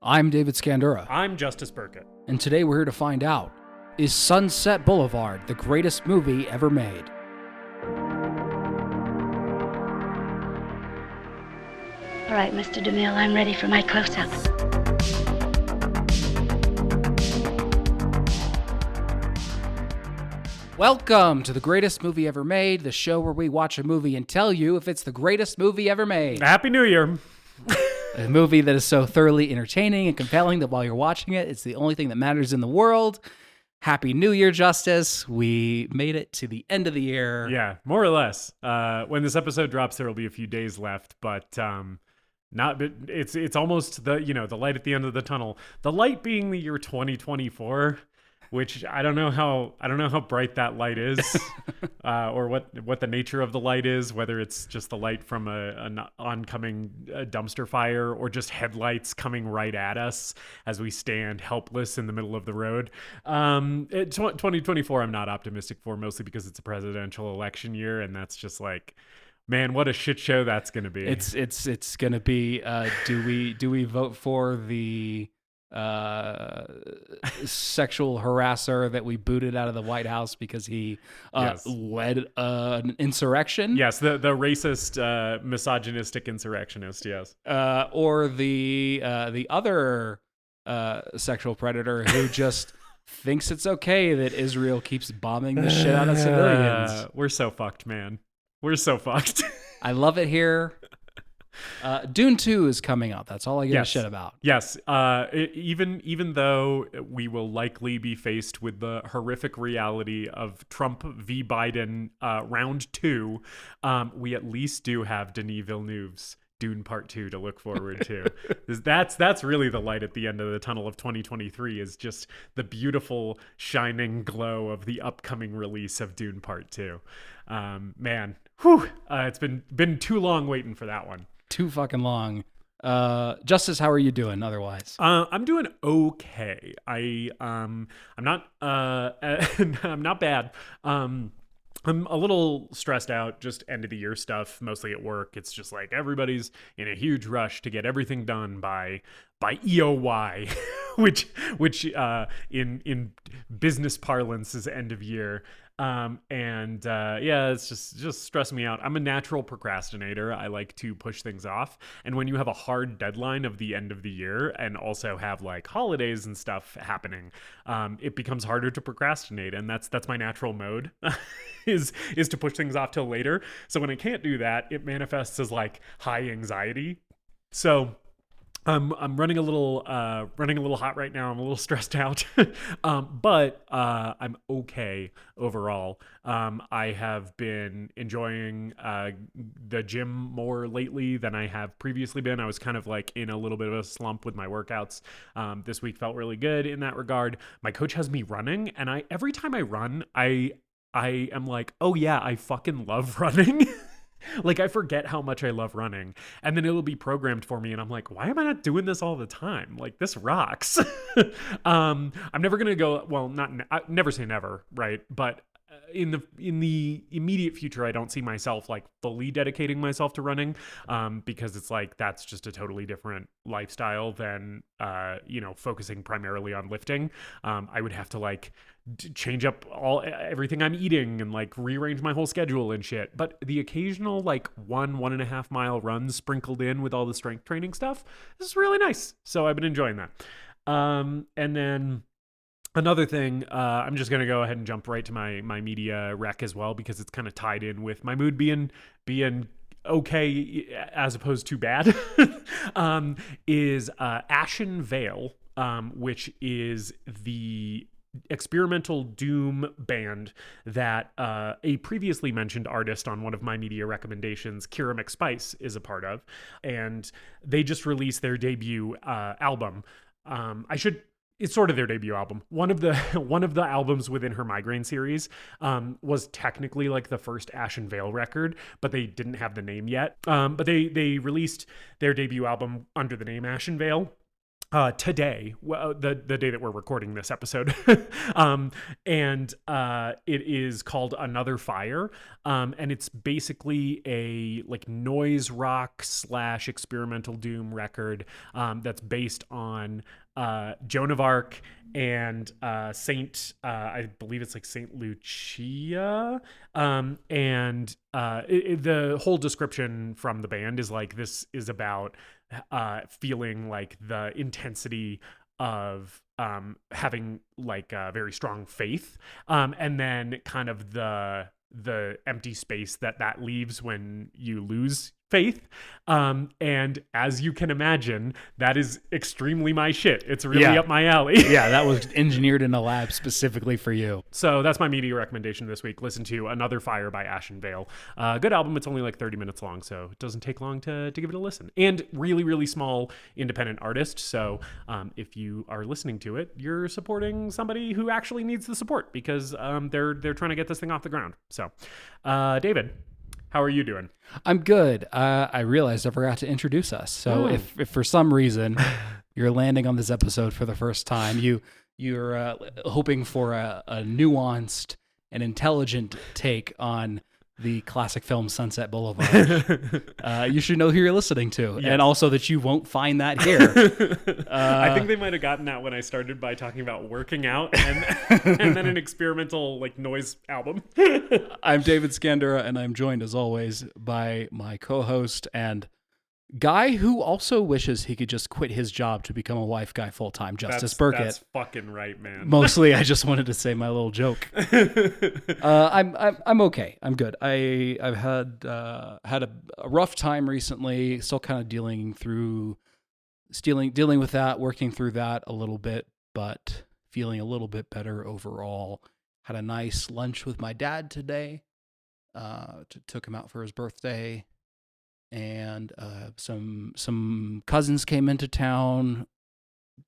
I'm David Scandura, I'm Justice Burkett. and today we're here to find out, is Sunset Boulevard the greatest movie ever made? All right, Mr. DeMille, I'm ready for my close-up. Welcome to the greatest movie ever made, the show where we watch a movie and tell you if it's the greatest movie ever made. Happy New Year. A movie that is so thoroughly entertaining and compelling that while you're watching it, it's the only thing that matters in the world. Happy New Year, Justice. We made it to the end of the year. Yeah, more or less. When this episode drops, there will be a few days left, but it's almost the light at the end of the tunnel. The light being the year 2024. Which I don't know how bright that light is, or what the nature of the light is. Whether it's just the light from an oncoming dumpster fire, or just headlights coming right at us as we stand helpless in the middle of the road. 2024, I'm not optimistic for, mostly because it's a presidential election year, and that's just like, man, what a shit show that's gonna be. It's gonna be. Do we vote for the sexual harasser that we booted out of the White House because he led an insurrection? Yes, the racist, misogynistic insurrectionist. Yes, or the other sexual predator who just thinks it's okay that Israel keeps bombing the shit out of civilians. We're so fucked, man. We're so fucked. I love it here. Dune 2 is coming out. That's all I give a shit about. Yes. Even though we will likely be faced with the horrific reality of Trump v. Biden round 2, we at least do have Denis Villeneuve's Dune Part 2 to look forward to. That's really the light at the end of the tunnel of 2023, is just the beautiful shining glow of the upcoming release of Dune Part 2. Man, it's been too long waiting for that one. Too fucking long. Justice, how are you doing otherwise? I'm doing okay. I'm not I'm not bad. I'm a little stressed out, just end of the year stuff, mostly at work. It's just like everybody's in a huge rush to get everything done by EOY, which in business parlance is end of year. It's just stressing me out. I'm a natural procrastinator. I like to push things off. And when you have a hard deadline of the end of the year and also have like holidays and stuff happening, it becomes harder to procrastinate. And that's my natural mode is to push things off till later. So when I can't do that, it manifests as like high anxiety. So I'm running a little hot right now. I'm a little stressed out, but I'm okay overall. I have been enjoying the gym more lately than I have previously been. I was kind of like in a little bit of a slump with my workouts. This week felt really good in that regard. My coach has me running, and every time I run, I am like, oh yeah, I fucking love running. Like, I forget how much I love running, and then it'll be programmed for me, and I'm like, why am I not doing this all the time? Like, this rocks. I'm never gonna go, well, I never say never, right? But in the immediate future, I don't see myself like fully dedicating myself to running, because it's like that's just a totally different lifestyle than focusing primarily on lifting. I would have to like change up everything I'm eating and like rearrange my whole schedule and shit. But the occasional like 1.5 mile run sprinkled in with all the strength training stuff, this is really nice. So I've been enjoying that. And then another thing, I'm just going to go ahead and jump right to my media rec as well, because it's kind of tied in with my mood being okay as opposed to bad, is Ashen Veil, which is the experimental doom band that a previously mentioned artist on one of my media recommendations, Kira McSpice, is a part of. And they just released their debut album. It's sort of their debut album. One of the albums within her Migraine series was technically like the first Ashen Veil record, but they didn't have the name yet. But they released their debut album under the name Ashen Veil. today, the day that we're recording this episode. And it is called Another Fire. And it's basically a like noise rock / experimental doom record that's based on Joan of Arc and I believe it's like Saint Lucia. And the whole description from the band is like, this is about feeling like the intensity of having like a very strong faith, and then kind of the empty space that leaves when you lose faith. And as you can imagine, that is extremely my shit. It's really up my alley. Yeah, that was engineered in a lab specifically for you. So that's my media recommendation this week. Listen to Another Fire by Ashen Vale. Good album. It's only like 30 minutes long, so it doesn't take long to give it a listen. And really, really small independent artist. So if you are listening to it, you're supporting somebody who actually needs the support, because they're trying to get this thing off the ground. So David, how are you doing? I'm good. I realized I forgot to introduce us. So if for some reason you're landing on this episode for the first time, you're hoping for a nuanced and intelligent take on the classic film Sunset Boulevard, you should know who you're listening to. Yes. And also that you won't find that here. I think they might have gotten that when I started by talking about working out and then an experimental like noise album. I'm David Scandura, and I'm joined as always by my co-host and guy who also wishes he could just quit his job to become a wife guy full-time, Justus Burkett. That's fucking right, man. Mostly, I just wanted to say my little joke. I'm okay. I'm good. I've had a rough time recently. Still kind of dealing with that, working through that a little bit, but feeling a little bit better overall. Had a nice lunch with my dad today. Took him out for his birthday. And some cousins came into town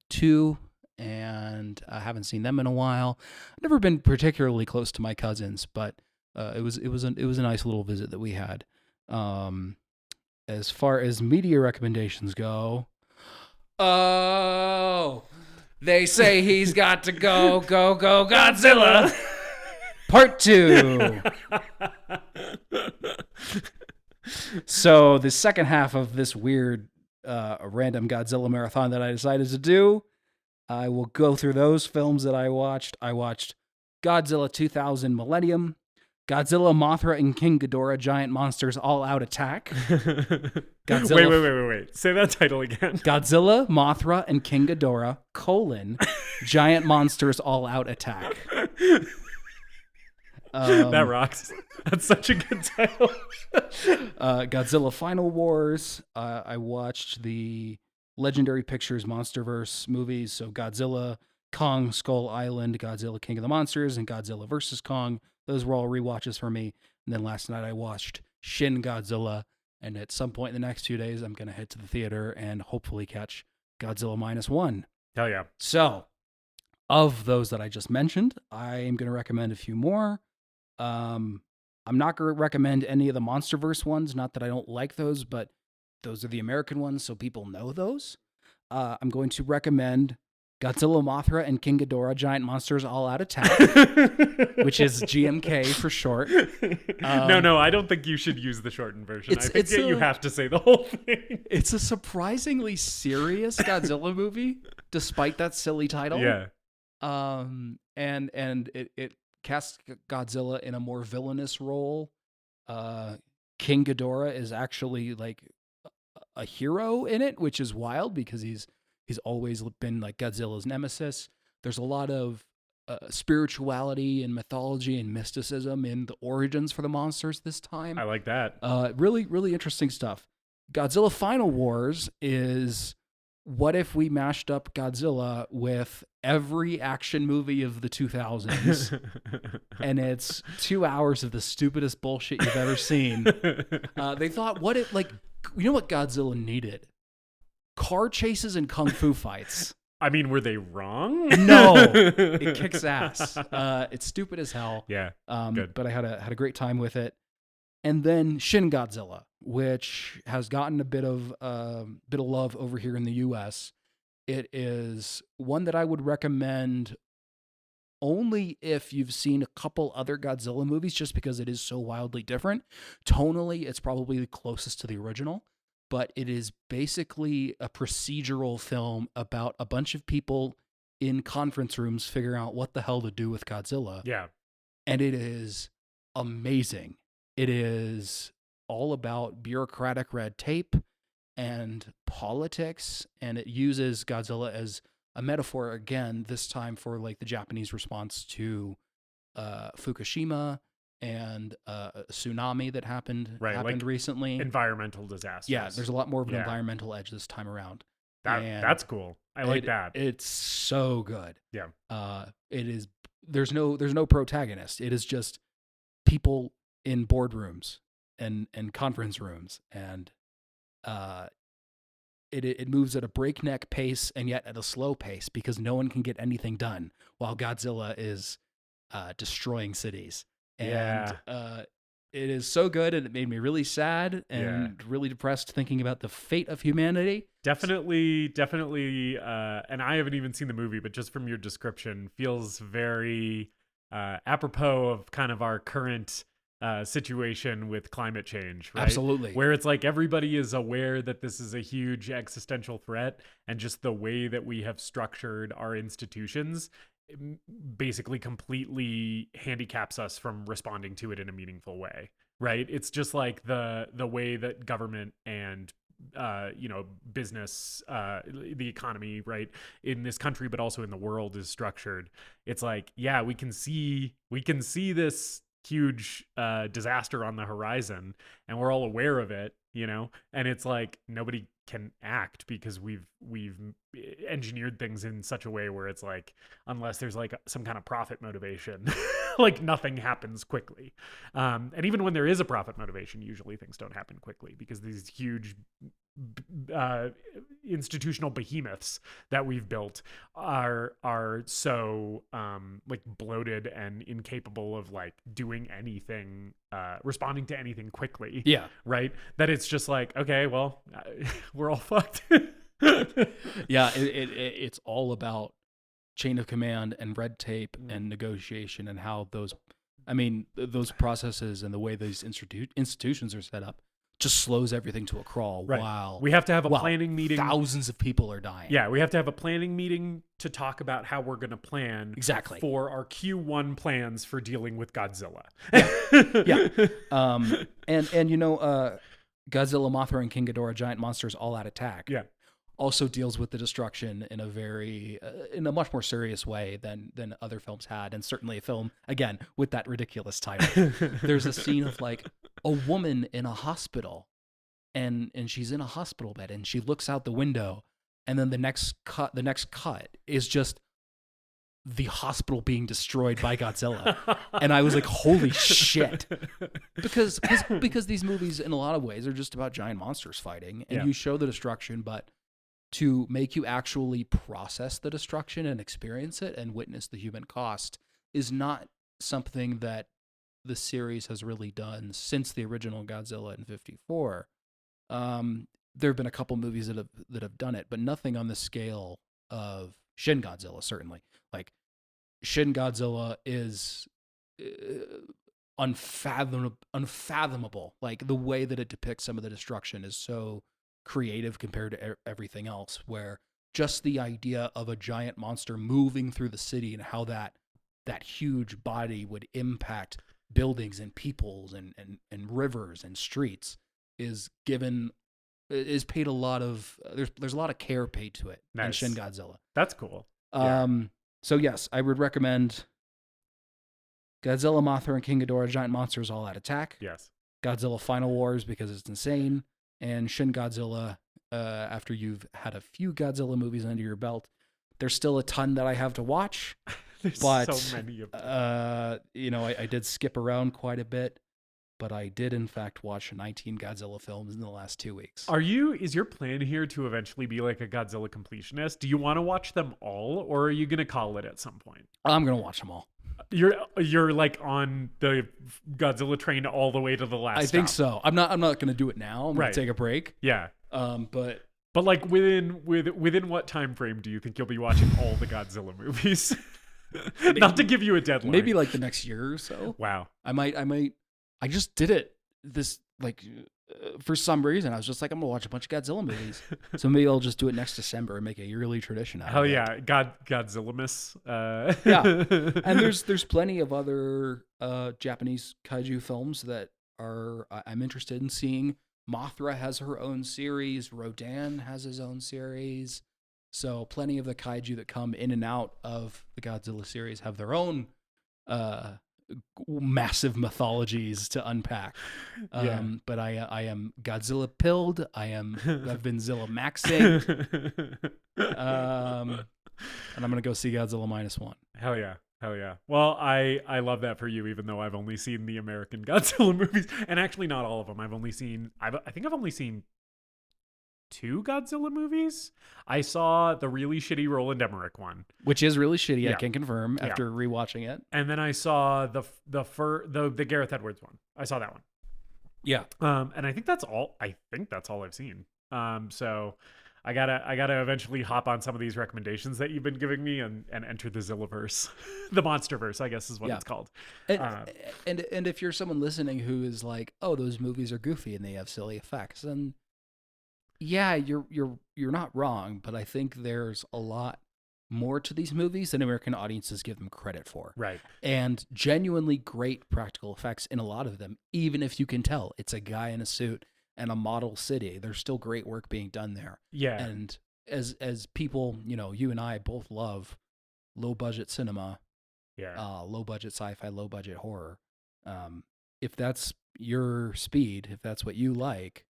too, and I haven't seen them in a while. I've never been particularly close to my cousins, but it was a nice little visit that we had. As far as media recommendations go, they say he's got to go Godzilla Part 2. So the second half of this weird random Godzilla marathon that I decided to do, I will go through those films that I watched. I watched Godzilla 2000 Millennium, Godzilla, Mothra, and King Ghidorah, Giant Monsters All-Out Attack. Wait. Say that title again. Godzilla, Mothra, and King Ghidorah, Giant Monsters All-Out Attack. That rocks. That's such a good title. Godzilla Final Wars. I watched the Legendary Pictures Monsterverse movies. So Godzilla, Kong, Skull Island, Godzilla King of the Monsters, and Godzilla vs. Kong. Those were all rewatches for me. And then last night I watched Shin Godzilla. And at some point in the next 2 days, I'm going to head to the theater and hopefully catch Godzilla -1. Hell yeah. So, of those that I just mentioned, I am going to recommend a few more. I'm not going to recommend any of the MonsterVerse ones. Not that I don't like those, but those are the American ones, so people know those. I'm going to recommend Godzilla, Mothra, and King Ghidorah, Giant Monsters All-Out Attack, which is GMK for short. No, I don't think you should use the shortened version. I think you have to say the whole thing. It's a surprisingly serious Godzilla movie, despite that silly title. Yeah. And it casts Godzilla in a more villainous role. King Ghidorah is actually like a hero in it, which is wild because he's always been like Godzilla's nemesis. There's a lot of spirituality and mythology and mysticism in the origins for the monsters this time. I like that. Really, really interesting stuff. Godzilla Final Wars is what if we mashed up Godzilla with every action movie of the 2000s, and it's 2 hours of the stupidest bullshit you've ever seen. They thought, what if, like, you know what Godzilla needed? Car chases and kung fu fights. I mean, were they wrong? No, it kicks ass. It's stupid as hell. Yeah, good. But I had a great time with it. And then Shin Godzilla, which has gotten a bit of love over here in the U.S. It is one that I would recommend only if you've seen a couple other Godzilla movies, just because it is so wildly different. Tonally, it's probably the closest to the original, but it is basically a procedural film about a bunch of people in conference rooms figuring out what the hell to do with Godzilla. Yeah. And it is amazing. It is all about bureaucratic red tape and politics, and it uses Godzilla as a metaphor again, this time for like the Japanese response to Fukushima and a tsunami that happened like recently. Environmental disasters. Yeah, there's a lot more of an environmental edge this time around. That's cool. I like that. It's so good. Yeah. It is. There's no protagonist. It is just people in boardrooms and conference rooms, and it moves at a breakneck pace and yet at a slow pace because no one can get anything done while Godzilla is destroying cities. And it is so good, and it made me really sad and really depressed thinking about the fate of humanity. Definitely. And I haven't even seen the movie, but just from your description, feels very apropos of kind of our current situation with climate change, right? Absolutely. Where it's like everybody is aware that this is a huge existential threat, and just the way that we have structured our institutions basically completely handicaps us from responding to it in a meaningful way, right? It's just like the way that government and business, the economy, right, in this country but also in the world is structured. It's like, yeah, we can see this huge disaster on the horizon, and we're all aware of it, and it's like nobody can act because we've engineered things in such a way where it's like, unless there's like some kind of profit motivation, like nothing happens quickly. And even when there is a profit motivation, usually things don't happen quickly because these huge institutional behemoths that we've built are so like bloated and incapable of like doing anything, responding to anything quickly. Yeah. Right. That it's just like, okay, well, we're all fucked. Yeah. It's all about chain of command and red tape and negotiation, and how those processes and the way these institutions are set up just slows everything to a crawl. Right. While we have to have a planning meeting. Thousands of people are dying. Yeah, we have to have a planning meeting to talk about how we're going to plan exactly for our Q1 plans for dealing with Godzilla. Yeah. And Godzilla, Mothra, and King Ghidorah, Giant Monsters All Out Attack. Yeah. Also deals with the destruction in a much more serious way than other films had, and certainly a film again with that ridiculous title. There's a scene of like a woman in a hospital, and she's in a hospital bed, and she looks out the window, and then the next cut is just the hospital being destroyed by Godzilla. And I was like, holy shit. Because these movies in a lot of ways are just about giant monsters fighting, and you show the destruction, but to make you actually process the destruction and experience it and witness the human cost is not something that the series has really done since the original Godzilla in 1954. There have been a couple movies that have done it, but nothing on the scale of Shin Godzilla, certainly. Like, Shin Godzilla is unfathomable. Like, the way that it depicts some of the destruction is so creative compared to everything else, where just the idea of a giant monster moving through the city and how that huge body would impact buildings and peoples and rivers and streets is paid a lot of there's a lot of care paid to it. Nice. In Shin Godzilla. That's cool. So yes, I would recommend Godzilla, Mothra, and King Ghidorah, Giant Monsters All Out Attack. Yes. Godzilla Final Wars because it's insane. And Shin Godzilla, after you've had a few Godzilla movies under your belt. There's still a ton that I have to watch. There's but, so many of them. I did skip around quite a bit, but I did in fact watch 19 Godzilla films in the last 2 weeks. Is your plan here to eventually be like a Godzilla completionist? Do you want to watch them all, or are you going to call it at some point? I'm going to watch them all. You're like on the Godzilla train all the way to the last I think so. I'm not going to do it now. I'm going to take a break. Yeah. But But like within what time frame do you think you'll be watching all the Godzilla movies? Not to give you a deadline. Maybe like the next year or so. Wow. I just did it this for some reason. I was just like, I'm gonna watch a bunch of Godzilla movies. So maybe I'll just do it next December and make a yearly tradition out Hell of it. yeah, Godzilla-miss. Yeah. And there's plenty of other Japanese kaiju films that I'm interested in seeing. Mothra has her own series. Rodan has his own series. So plenty of the kaiju that come in and out of the Godzilla series have their own massive mythologies to unpack. But I am Godzilla pilled. I've been Zilla maxing. And I'm gonna go see Godzilla -1. Hell yeah. Hell yeah. Well, I love that for you, even though I've only seen the American Godzilla movies, and actually not all of them. I think I've only seen 2 Godzilla movies. I saw the really shitty Roland Emmerich one, Which is really shitty, Yeah. I can confirm after rewatching it. and then I saw the Gareth Edwards one. I saw that one. Yeah. And I think that's all. I've seen. So I gotta eventually hop on some of these recommendations that you've been giving me and enter the Zillaverse, the Monsterverse, I guess is what it's called. And if you're someone listening who is like, oh, those movies are goofy and they have silly effects, then yeah, you're not wrong, but I think there's a lot more to these movies than American audiences give them credit for. Right. And genuinely great practical effects in a lot of them, even if you can tell it's a guy in a suit and a model city. There's still great work being done there. Yeah. And as people, you and I both love low budget cinema, low budget sci-fi, low budget horror. If that's your speed, if that's what you like,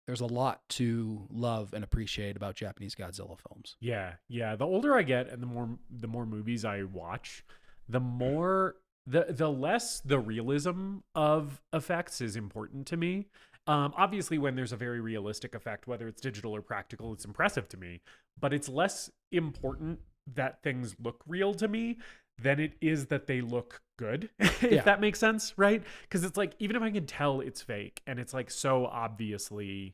there's a lot to love and appreciate about Japanese Godzilla films. Yeah. The older I get and the more movies I watch, the more the less the realism of effects is important to me. Obviously, when there's a very realistic effect, whether it's digital or practical, it's impressive to me. But it's less important that things look real to me than it is that they look good, if that makes sense, right? Because it's like, even if I can tell it's fake and it's like so obviously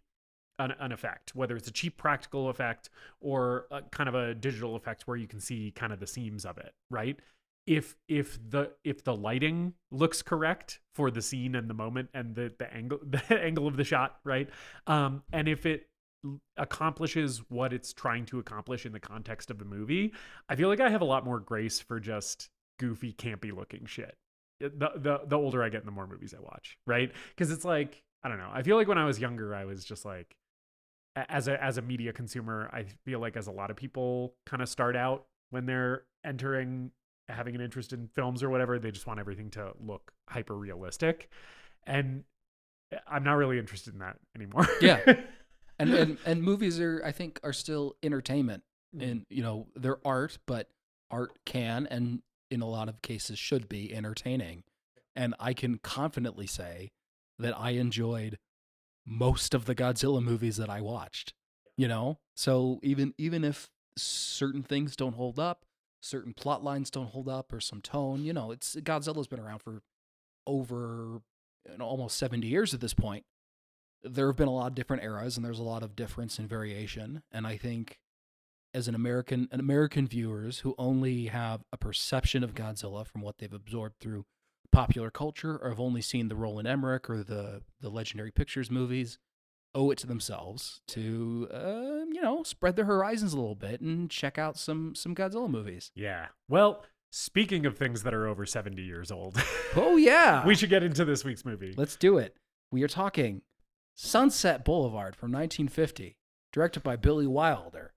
an effect, whether it's a cheap practical effect or a kind of a digital effect where you can see kind of the seams of it, right? If the lighting looks correct for the scene and the moment and the angle of the shot, right? And if it accomplishes what it's trying to accomplish in the context of the movie, I feel like I have a lot more grace for just goofy, campy looking shit. The older I get and the more movies I watch, right? Because it's like, I don't know. I feel like when I was younger, I was just like, as a media consumer, I feel like as a lot of people kind of start out when they're having an interest in films or whatever, they just want everything to look hyper realistic, and I'm not really interested in that anymore. Yeah. And movies I think are still entertainment, and they're art, but art can and in a lot of cases should be entertaining. And I can confidently say that I enjoyed most of the Godzilla movies that I watched. So even if certain things don't hold up, certain plot lines don't hold up, or some tone, Godzilla's been around for over almost 70 years at this point. There have been a lot of different eras, and there's a lot of difference and variation. And I think as American viewers who only have a perception of Godzilla from what they've absorbed through popular culture, or have only seen the Roland Emmerich or the Legendary Pictures movies, owe it to themselves to spread their horizons a little bit and check out some Godzilla movies. Yeah. Well, speaking of things that are over 70 years old. Oh yeah. We should get into this week's movie. Let's do it. We are talking Sunset Boulevard from 1950, directed by Billy Wilder.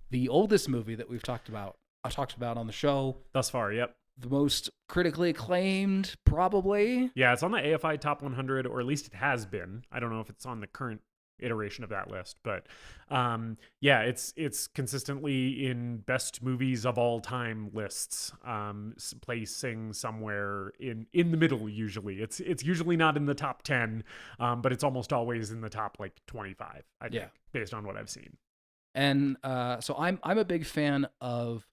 The oldest movie that I talked about on the show Thus far, yep. The most critically acclaimed, probably. Yeah, it's on the AFI Top 100, or at least it has been. I don't know if it's on the current iteration of that list, but it's consistently in best movies of all time lists, placing somewhere in the middle. Usually it's usually not in the top 10, but it's almost always in the top 25, I think, based on what I've seen. And so I'm a big fan of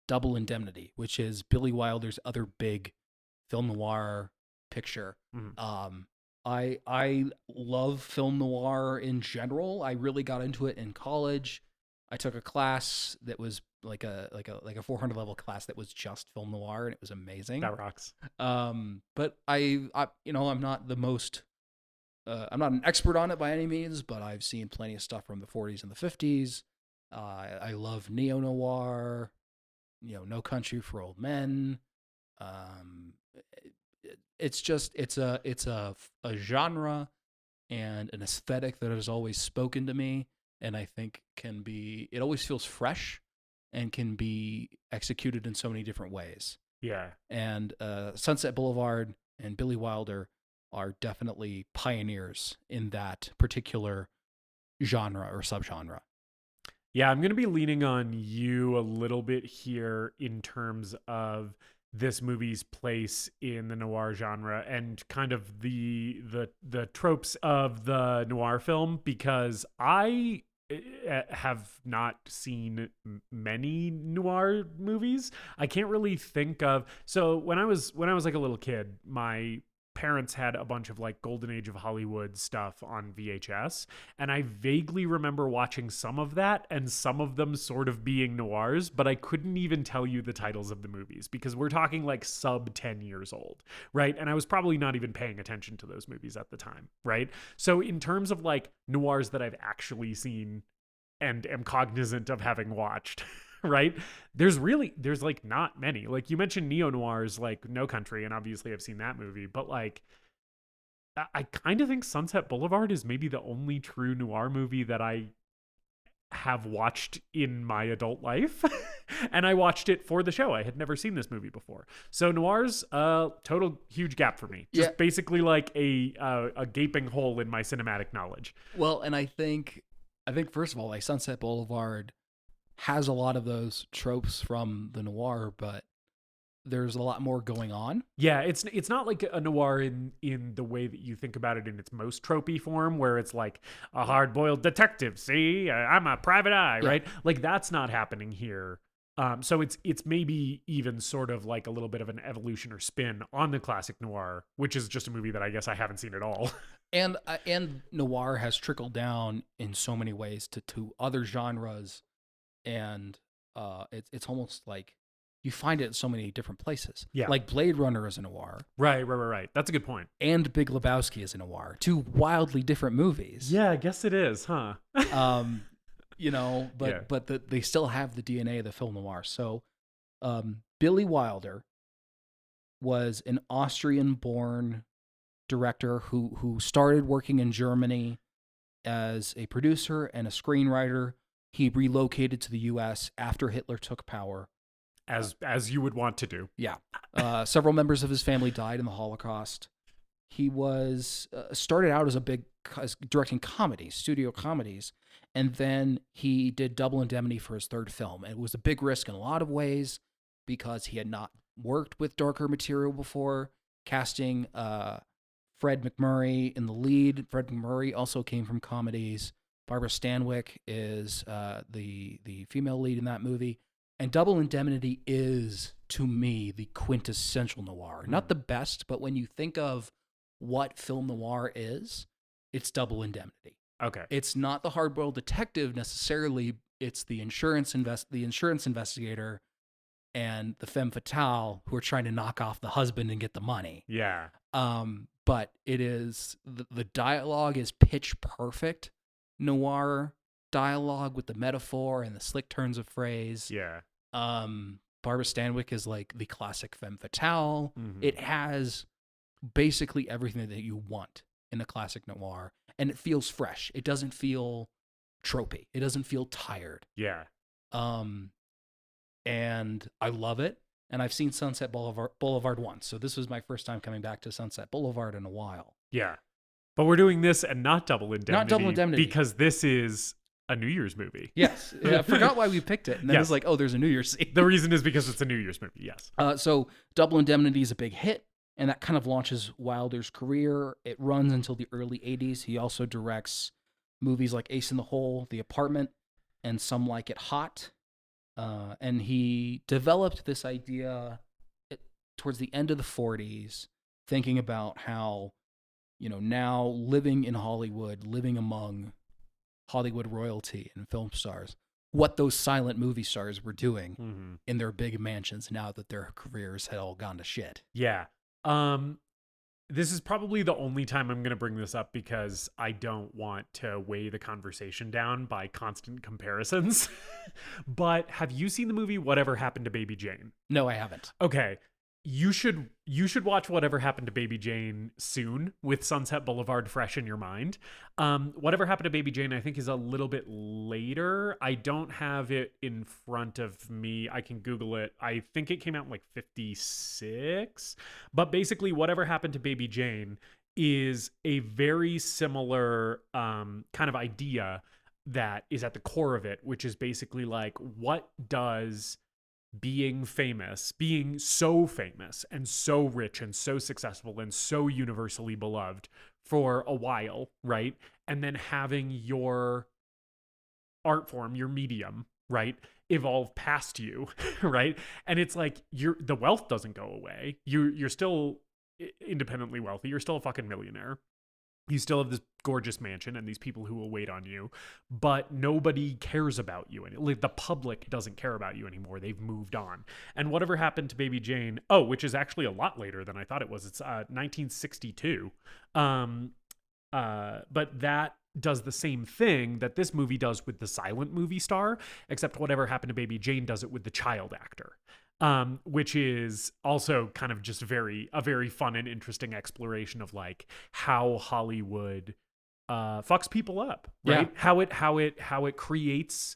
Double Indemnity, which is Billy Wilder's other big film noir picture. Mm-hmm. I love film noir in general. I really got into it in college. I took a class that was like a 400 level class that was just film noir, and it was amazing. That rocks. But I I'm not the most I'm not an expert on it by any means, but I've seen plenty of stuff from the 40s and the 50s. I love neo noir, No Country for Old Men. It's a genre and an aesthetic that has always spoken to me, and I think it always feels fresh and can be executed in so many different ways. Yeah. And Sunset Boulevard and Billy Wilder are definitely pioneers in that particular genre or subgenre. Yeah, I'm going to be leaning on you a little bit here in terms of this movie's place in the noir genre and kind of the tropes of the noir film, because I have not seen many noir movies. I can't really think of. So when I was like a little kid, my parents had a bunch of like golden age of Hollywood stuff on VHS, and I vaguely remember watching some of that and some of them sort of being noirs, but I couldn't even tell you the titles of the movies because we're talking like sub 10 years old, right? And I was probably not even paying attention to those movies at the time, right? So in terms of like noirs that I've actually seen and am cognizant of having watched, right, there's like not many. Like you mentioned neo-noirs like No Country, and obviously I've seen that movie, but like I kind of think Sunset Boulevard is maybe the only true noir movie that I have watched in my adult life. And I watched it for the show. I had never seen this movie before. So noir's total huge gap for me. Just basically like a gaping hole in my cinematic knowledge. Well, and I think first of all, like Sunset Boulevard has a lot of those tropes from the noir, but there's a lot more going on. Yeah, it's not like a noir in the way that you think about it in its most tropey form, where it's like a hard-boiled detective. See, I'm a private eye, right? Like that's not happening here. So it's maybe even sort of like a little bit of an evolution or spin on the classic noir, which is just a movie that I guess I haven't seen at all. And noir has trickled down in so many ways to other genres. And it's almost like you find it in so many different places. Yeah. Like Blade Runner is a noir. Right. That's a good point. And Big Lebowski is a noir. Two wildly different movies. Yeah, I guess it is, huh? But they still have the DNA of the film noir. So Billy Wilder was an Austrian-born director who started working in Germany as a producer and a screenwriter. He relocated to the U.S. after Hitler took power. As you would want to do. Yeah. Several members of his family died in the Holocaust. He was started out as directing comedies, studio comedies, and then he did Double Indemnity for his third film. And it was a big risk in a lot of ways because he had not worked with darker material before. Casting Fred McMurray in the lead. Fred McMurray also came from comedies. Barbara Stanwyck is the female lead in that movie. And Double Indemnity is, to me, the quintessential noir. Not the best, but when you think of what film noir is, it's Double Indemnity. Okay. It's not the hard-boiled detective necessarily. It's the insurance investigator and the femme fatale who are trying to knock off the husband and get the money. Yeah. But it is the dialogue is pitch perfect noir dialogue with the metaphor and the slick turns of phrase. Yeah. Barbara Stanwyck is like the classic femme fatale. Mm-hmm. It has basically everything that you want in a classic noir, and it feels fresh. It doesn't feel tropey. It doesn't feel tired. Yeah. And I love it. And I've seen Sunset Boulevard once, so this was my first time coming back to Sunset Boulevard in a while. Yeah. But we're doing this and not Double Indemnity. Not Double Indemnity. Because this is a New Year's movie. Yes. I forgot why we picked it. And then it's like, oh, there's a New Year's scene. The reason is because it's a New Year's movie, yes. So Double Indemnity is a big hit, and that kind of launches Wilder's career. It runs until the early 80s. He also directs movies like Ace in the Hole, The Apartment, and Some Like It Hot. And he developed this idea towards the end of the 40s, thinking about how now living in Hollywood, living among Hollywood royalty and film stars, what those silent movie stars were doing in their big mansions now that their careers had all gone to shit. Yeah. This is probably the only time I'm going to bring this up because I don't want to weigh the conversation down by constant comparisons. But have you seen the movie Whatever Happened to Baby Jane? No, I haven't. Okay. You should watch Whatever Happened to Baby Jane soon with Sunset Boulevard fresh in your mind. Whatever Happened to Baby Jane, I think, is a little bit later. I don't have it in front of me. I can Google it. I think it came out in like 56. But basically, Whatever Happened to Baby Jane is a very similar kind of idea that is at the core of it, which is basically like, what does being so famous and so rich and so successful and so universally beloved for a while, right? And then having your art form, your medium, right, evolve past you, right? And it's like the wealth doesn't go away. You're still independently wealthy. You're still a fucking millionaire. You still have this gorgeous mansion and these people who will wait on you, but nobody cares about you. And the public doesn't care about you anymore. They've moved on. And Whatever Happened to Baby Jane, which is actually a lot later than I thought it was. It's 1962. But that does the same thing that this movie does with the silent movie star, except Whatever Happened to Baby Jane does it with the child actor. Which is also kind of just a very fun and interesting exploration of like how Hollywood fucks people up, right? Yeah. How it creates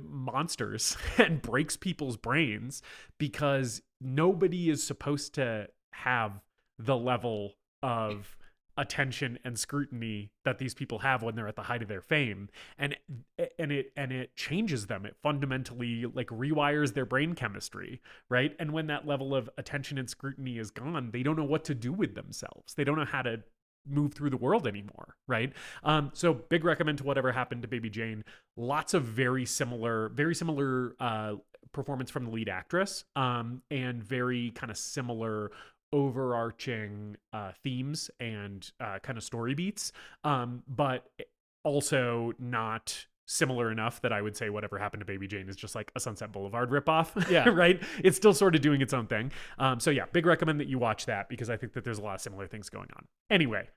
monsters and breaks people's brains because nobody is supposed to have the level of attention and scrutiny that these people have when they're at the height of their fame, and it changes them. It fundamentally like rewires their brain chemistry, right? And when that level of attention and scrutiny is gone, they don't know what to do with themselves. They don't know how to move through the world anymore, right? So big recommend to Whatever Happened to Baby Jane. Lots of very similar performance from the lead actress, and very kind of similar overarching themes and kind of story beats, but also not similar enough that I would say Whatever Happened to Baby Jane is just like a Sunset Boulevard ripoff. Yeah. Right? It's still sort of doing its own thing. So yeah, big recommend that you watch that because I think that there's a lot of similar things going on. Anyway,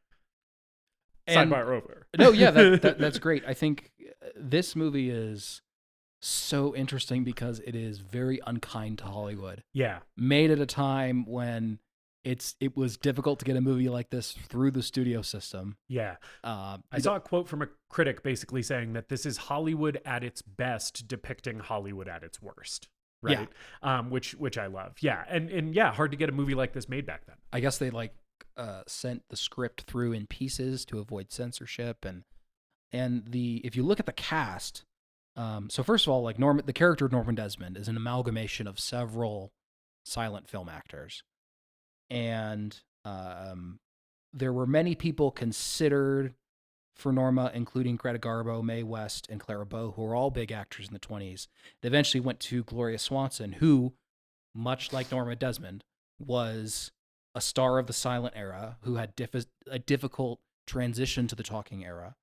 sidebar over. No, yeah, that's great. I think this movie is so interesting because it is very unkind to Hollywood. Yeah. Made at a time when it was difficult to get a movie like this through the studio system. Yeah. I saw a quote from a critic basically saying that this is Hollywood at its best depicting Hollywood at its worst. Right. Yeah. Which I love. Yeah. And yeah, hard to get a movie like this made back then. I guess they sent the script through in pieces to avoid censorship. And if you look at the cast, so first of all, like the character of Norman Desmond is an amalgamation of several silent film actors. And there were many people considered for Norma, including Greta Garbo, Mae West, and Clara Bow, who were all big actors in the 1920s. It eventually went to Gloria Swanson, who, much like Norma Desmond, was a star of the silent era, who had a difficult transition to the talking era,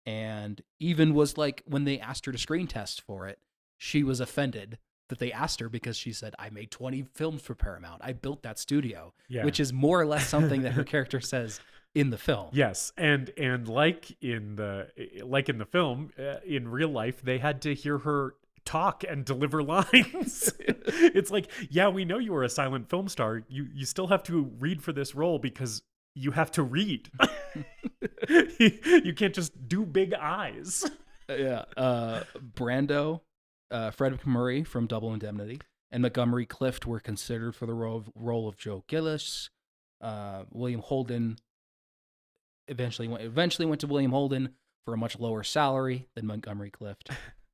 and even was like, when they asked her to screen test for it, she was offended that they asked her because she said, I made 20 films for Paramount. I built that studio, which is more or less something that her character says in the film. Yes. And like in the film, in real life, they had to hear her talk and deliver lines. It's like, yeah, we know you were a silent film star. You still have to read for this role because you have to read. You can't just do big eyes. Yeah. Brando, Fred McMurray from Double Indemnity, and Montgomery Clift were considered for the role of Joe Gillis. William Holden eventually went to William Holden for a much lower salary than Montgomery Clift.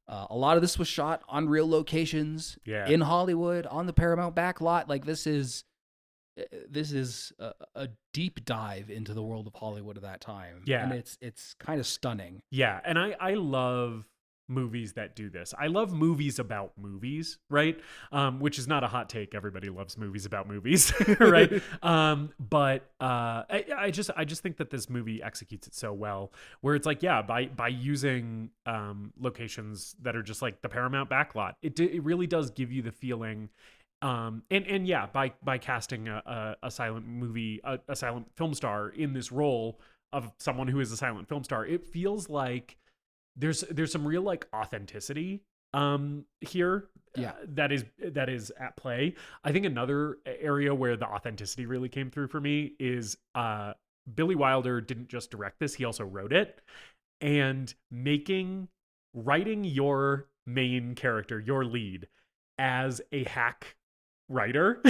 A lot of this was shot on real locations in Hollywood on the Paramount back lot. Like this is a deep dive into the world of Hollywood at that time. Yeah, and it's kind of stunning. Yeah, and I love movies that do this. I love movies about movies, right? Which is not a hot take. Everybody loves movies about movies, right? But I just think that this movie executes it so well, where it's like, yeah, by using locations that are just like the Paramount backlot, it really does give you the feeling. And yeah, by casting a silent movie, a silent film star in this role of someone who is a silent film star, it feels like there's some real like authenticity here. Yeah. That is at play. I think another area where the authenticity really came through for me is Billy Wilder didn't just direct this, he also wrote it. And writing your main character, your lead, as a hack writer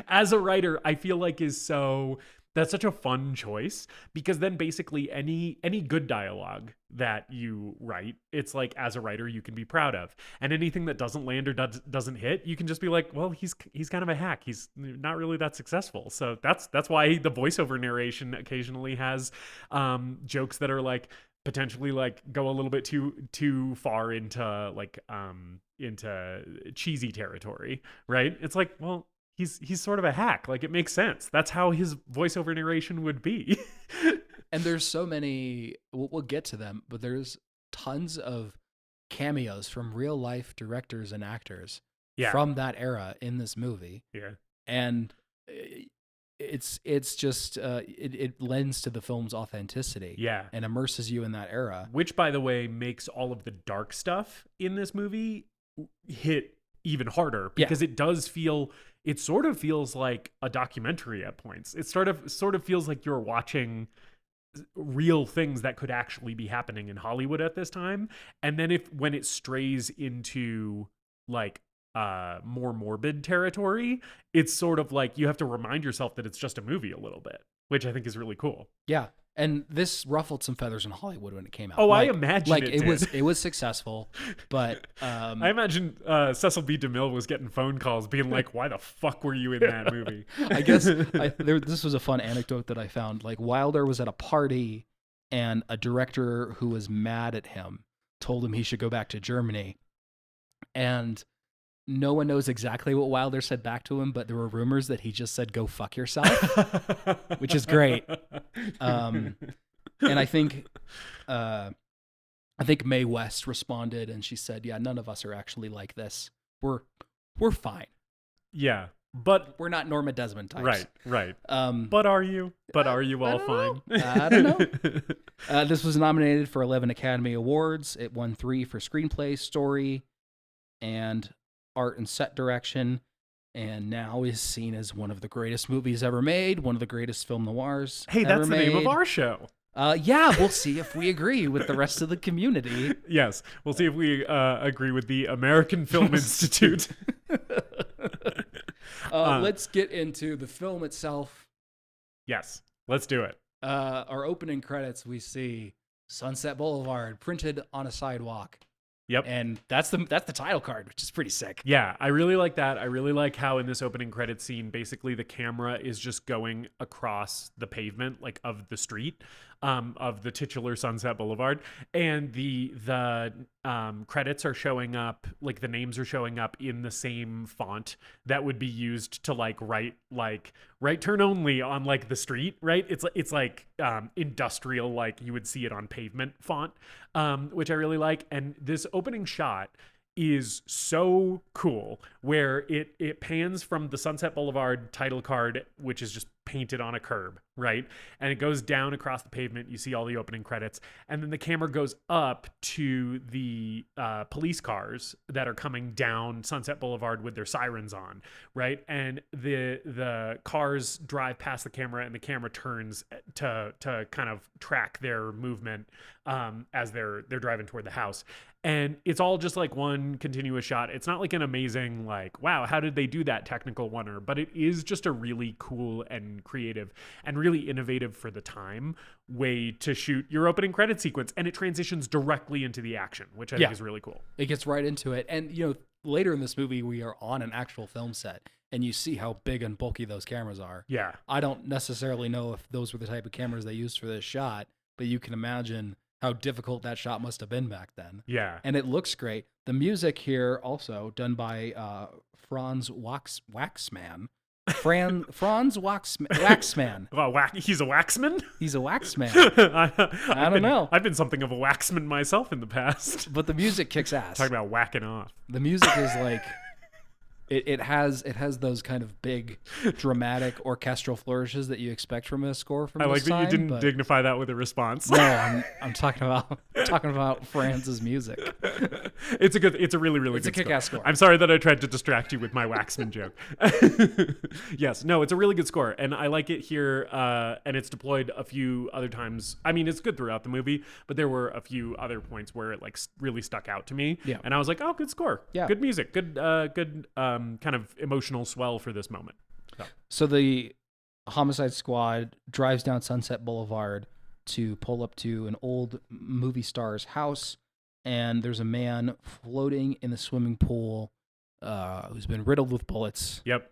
as a writer, I feel like that's such a fun choice, because then basically any good dialogue that you write, it's like, as a writer, you can be proud of. And anything that doesn't land or doesn't hit, you can just be like, well, he's kind of a hack. He's not really that successful. So that's why the voiceover narration occasionally has jokes that are like potentially like go a little bit too far into like into cheesy territory, right? It's like, well, he's sort of a hack. Like, it makes sense. That's how his voiceover narration would be. And there's so many, we'll get to them, but there's tons of cameos from real life directors and actors from that era in this movie. Yeah. And it's just, it lends to the film's authenticity. Yeah. And immerses you in that era. Which, by the way, makes all of the dark stuff in this movie hit even harder, because it sort of feels like a documentary at points. It sort of feels like you're watching real things that could actually be happening in Hollywood at this time. And then when it strays into like more morbid territory, it's sort of like you have to remind yourself that it's just a movie a little bit, which I think is really cool. Yeah. And this ruffled some feathers in Hollywood when it came out. Oh, I imagine it was successful, but I imagine Cecil B. DeMille was getting phone calls being like, "Why the fuck were you in that movie?" I guess this was a fun anecdote that I found. Like, Wilder was at a party, and a director who was mad at him told him he should go back to Germany, and no one knows exactly what Wilder said back to him, but there were rumors that he just said, "Go fuck yourself," which is great. And I think Mae West responded, and she said, "Yeah, none of us are actually like this. We're fine. Yeah, but we're not Norma Desmond types." Right. But are you? But are you all fine? I don't know. This was nominated for 11 Academy Awards. It won 3 for screenplay, story, and art and set direction, and now is seen as one of the greatest movies ever made, one of the greatest film noirs Hey, ever that's the made. name of our show. Yeah, we'll see if we agree with the rest of the community. Yes, we'll see if we agree with the American Film Institute. Let's get into the film itself. Yes, let's do it. Our opening credits, we see Sunset Boulevard printed on a sidewalk. Yep. And that's the title card, which is pretty sick. Yeah, I really like that. I really like how in this opening credit scene, basically the camera is just going across the pavement, like of the street, of the titular Sunset Boulevard, and the credits are showing up, like the names are showing up in the same font that would be used to like write right turn only on like the street, right? It's like industrial, like you would see it on pavement font, which I really like. And this opening shot is so cool, where it pans from the Sunset Boulevard title card, which is just painted on a curb, right? And it goes down across the pavement. You see all the opening credits. And then the camera goes up to the police cars that are coming down Sunset Boulevard with their sirens on, right? And the cars drive past the camera, and the camera turns to kind of track their movement as they're driving toward the house. And it's all just like one continuous shot. It's not like an amazing, like, wow, how did they do that technical wonder? But it is just a really cool and creative and really innovative for the time way to shoot your opening credit sequence. And it transitions directly into the action, which I think is really cool. It gets right into it. And, you know, later in this movie, we are on an actual film set, and you see how big and bulky those cameras are. Yeah. I don't necessarily know if those were the type of cameras they used for this shot, but you can imagine how difficult that shot must have been back then. Yeah. And it looks great. The music here also done by Franz Waxman. Franz Waxman. Well, he's a waxman? He's a waxman. I don't know. I've been something of a waxman myself in the past. But the music kicks ass. Talking about whacking off. The music is like it has those kind of big dramatic orchestral flourishes that you expect from a score from I this like that time, you didn't but dignify that with a response. no, I'm talking about Franz's music. It's a really good It's a kick-ass score. I'm sorry that I tried to distract you with my waxman joke. Yes, no, it's a really good score, and I like it here. And it's deployed a few other times. I mean, it's good throughout the movie, but there were a few other points where it like really stuck out to me. Yeah. And I was like, oh, good score. Yeah. Good music. Good kind of emotional swell for this moment. So the homicide squad drives down Sunset Boulevard to pull up to an old movie star's house, and there's a man floating in the swimming pool who's been riddled with bullets. Yep.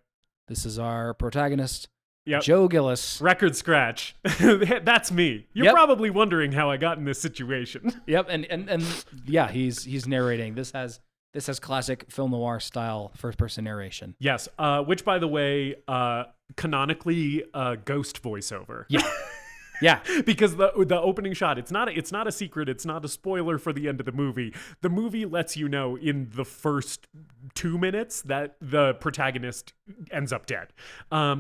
This is our protagonist, Yep. Joe Gillis. Record scratch. That's me. You're Yep. probably wondering how I got in this situation. Yep, and yeah, he's narrating. This has classic film noir style first person narration. Yes, which by the way, canonically ghost voiceover. Yeah. Yeah. Because the opening shot, it's not a secret, it's not a spoiler for the end of the movie. The movie lets you know in the first 2 minutes that the protagonist ends up dead.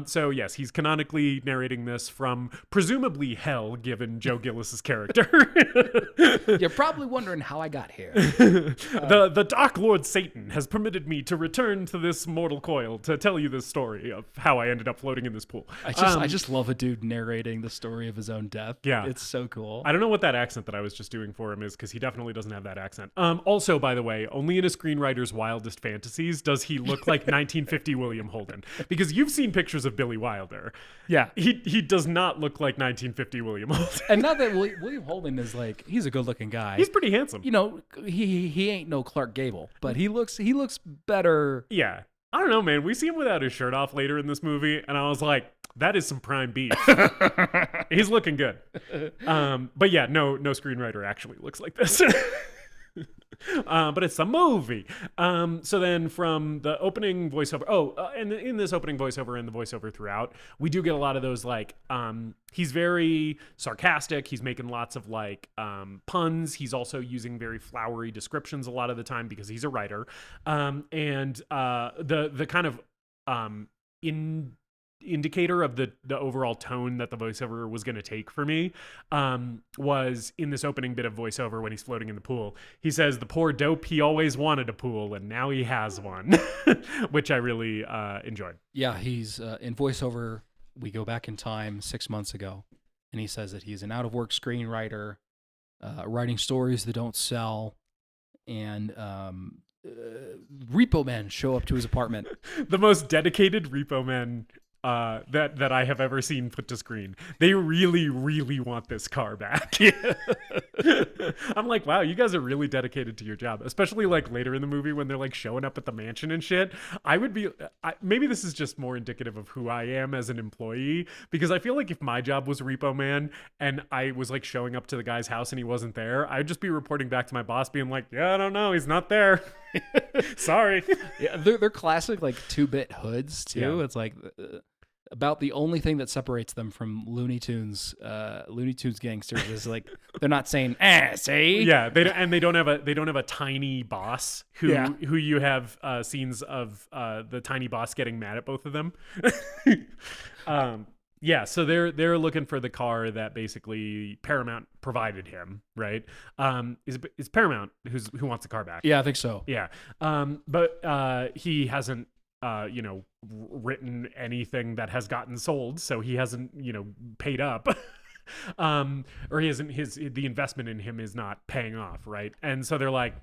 So yes, he's canonically narrating this from presumably hell, given Joe Gillis's character. You're probably wondering how I got here. The Dark Lord Satan has permitted me to return to this mortal coil to tell you this story of how I ended up floating in this pool. I just love a dude narrating the story of his own death. Yeah. It's so cool. I don't know what that accent that I was just doing for him is, because he definitely doesn't have that accent. Also, by the way, only in a screenwriter's wildest fantasies does he look like 1950 William Holden. Because you've seen pictures of Billy Wilder. Yeah. He does not look like 1950 William Holden. And not that William Holden is like, he's a good looking guy. He's pretty handsome. You know, he ain't no Clark Gable, but he looks better. Yeah. I don't know, man. We see him without his shirt off later in this movie, and I was like, that is some prime beef. He's looking good. But yeah, no screenwriter actually looks like this. But it's a movie. So then from the opening voiceover, and in this opening voiceover and the voiceover throughout, we do get a lot of those like, he's very sarcastic. He's making lots of like puns. He's also using very flowery descriptions a lot of the time because he's a writer. And the kind of indicator of the overall tone that the voiceover was going to take for me was in this opening bit of voiceover when he's floating in the pool. He says, the poor dope, he always wanted a pool and now he has one, which I really enjoyed. Yeah, he's in voiceover. We go back in time 6 months ago, and he says that he's an out of work screenwriter, writing stories that don't sell, and repo men show up to his apartment. The most dedicated repo men that I have ever seen put to screen. They really, really want this car back. I'm like, wow, you guys are really dedicated to your job, especially like later in the movie when they're like showing up at the mansion and shit. Maybe this is just more indicative of who I am as an employee, because I feel like if my job was repo man and I was like showing up to the guy's house and he wasn't there, I'd just be reporting back to my boss being like, yeah, I don't know, he's not there. Sorry. Yeah, they're classic like 2-bit hoods too. Yeah. It's like about the only thing that separates them from Looney Tunes gangsters is like they're not saying see. Yeah, they don't have a tiny boss who you have scenes of the tiny boss getting mad at both of them. Yeah, so they're looking for the car that basically Paramount provided him, right? Is Paramount who wants the car back? Yeah, I think so. Yeah, but he hasn't written anything that has gotten sold, so he hasn't paid up. Or he isn't the investment in him is not paying off, right? And so they're like,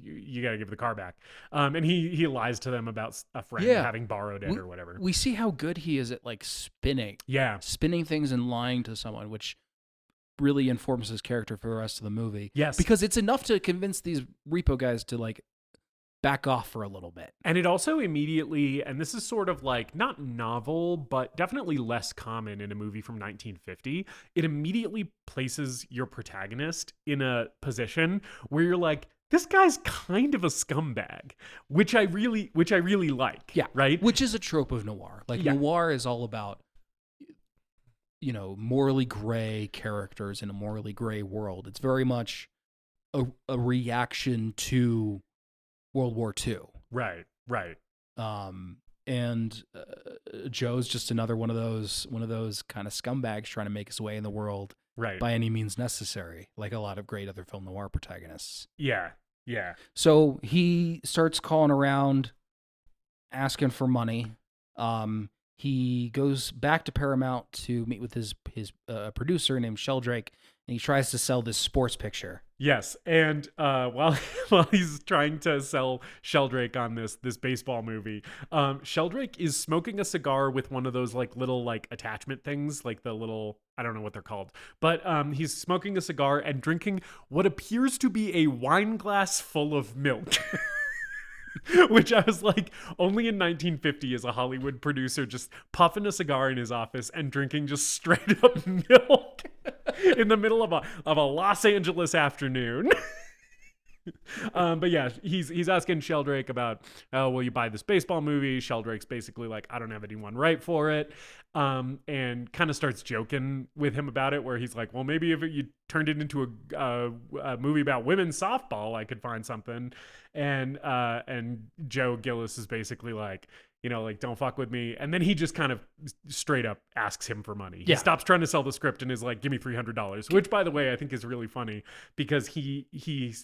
you got to give the car back. And he lies to them about a friend having borrowed it or whatever. We see how good he is at like spinning things and lying to someone, which really informs his character for the rest of the movie. Yes, because it's enough to convince these repo guys to like back off for a little bit. And it also immediately, and this is sort of like not novel, but definitely less common in a movie from 1950, it immediately places your protagonist in a position where you're like, this guy's kind of a scumbag, which I really like. Yeah. Right. Which is a trope of noir. Like noir is all about, morally gray characters in a morally gray world. It's very much a reaction to World War II. Right. And Joe's just another one of those kind of scumbags trying to make his way in the world by any means necessary, like a lot of great other film noir protagonists. Yeah. So he starts calling around, asking for money. He goes back to Paramount to meet with his producer named Sheldrake, and he tries to sell this sports picture. Yes, and while he's trying to sell Sheldrake on this baseball movie, Sheldrake is smoking a cigar with one of those like little like attachment things, like the little, I don't know what they're called, but he's smoking a cigar and drinking what appears to be a wine glass full of milk. Which I was like, only in 1950 is a Hollywood producer just puffing a cigar in his office and drinking just straight up milk in the middle of a Los Angeles afternoon. But yeah, he's asking Sheldrake about, oh, will you buy this baseball movie? Sheldrake's basically like, I don't have anyone right for it. And kind of starts joking with him about it, where he's like, well, maybe if you turned it into a movie about women's softball, I could find something. And Joe Gillis is basically like, like, don't fuck with me. And then he just kind of straight up asks him for money. He stops trying to sell the script and is like, give me $300, which, by the way, I think is really funny because he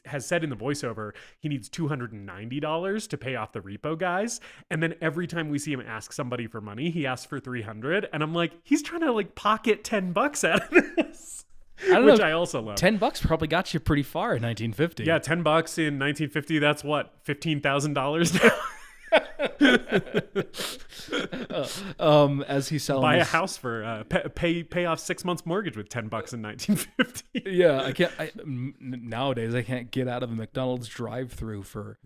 has said in the voiceover he needs $290 to pay off the repo guys. And then every time we see him ask somebody for money, he asks for $300. And I'm like, he's trying to like pocket $10 out of this. Which I also love. $10 probably got you pretty far in 1950. Yeah, $10 in 1950. That's what, $15,000 now. As he's selling, buy a house for pay off 6 months mortgage with $10 in 1950. Yeah, nowadays I can't get out of a McDonald's drive-through for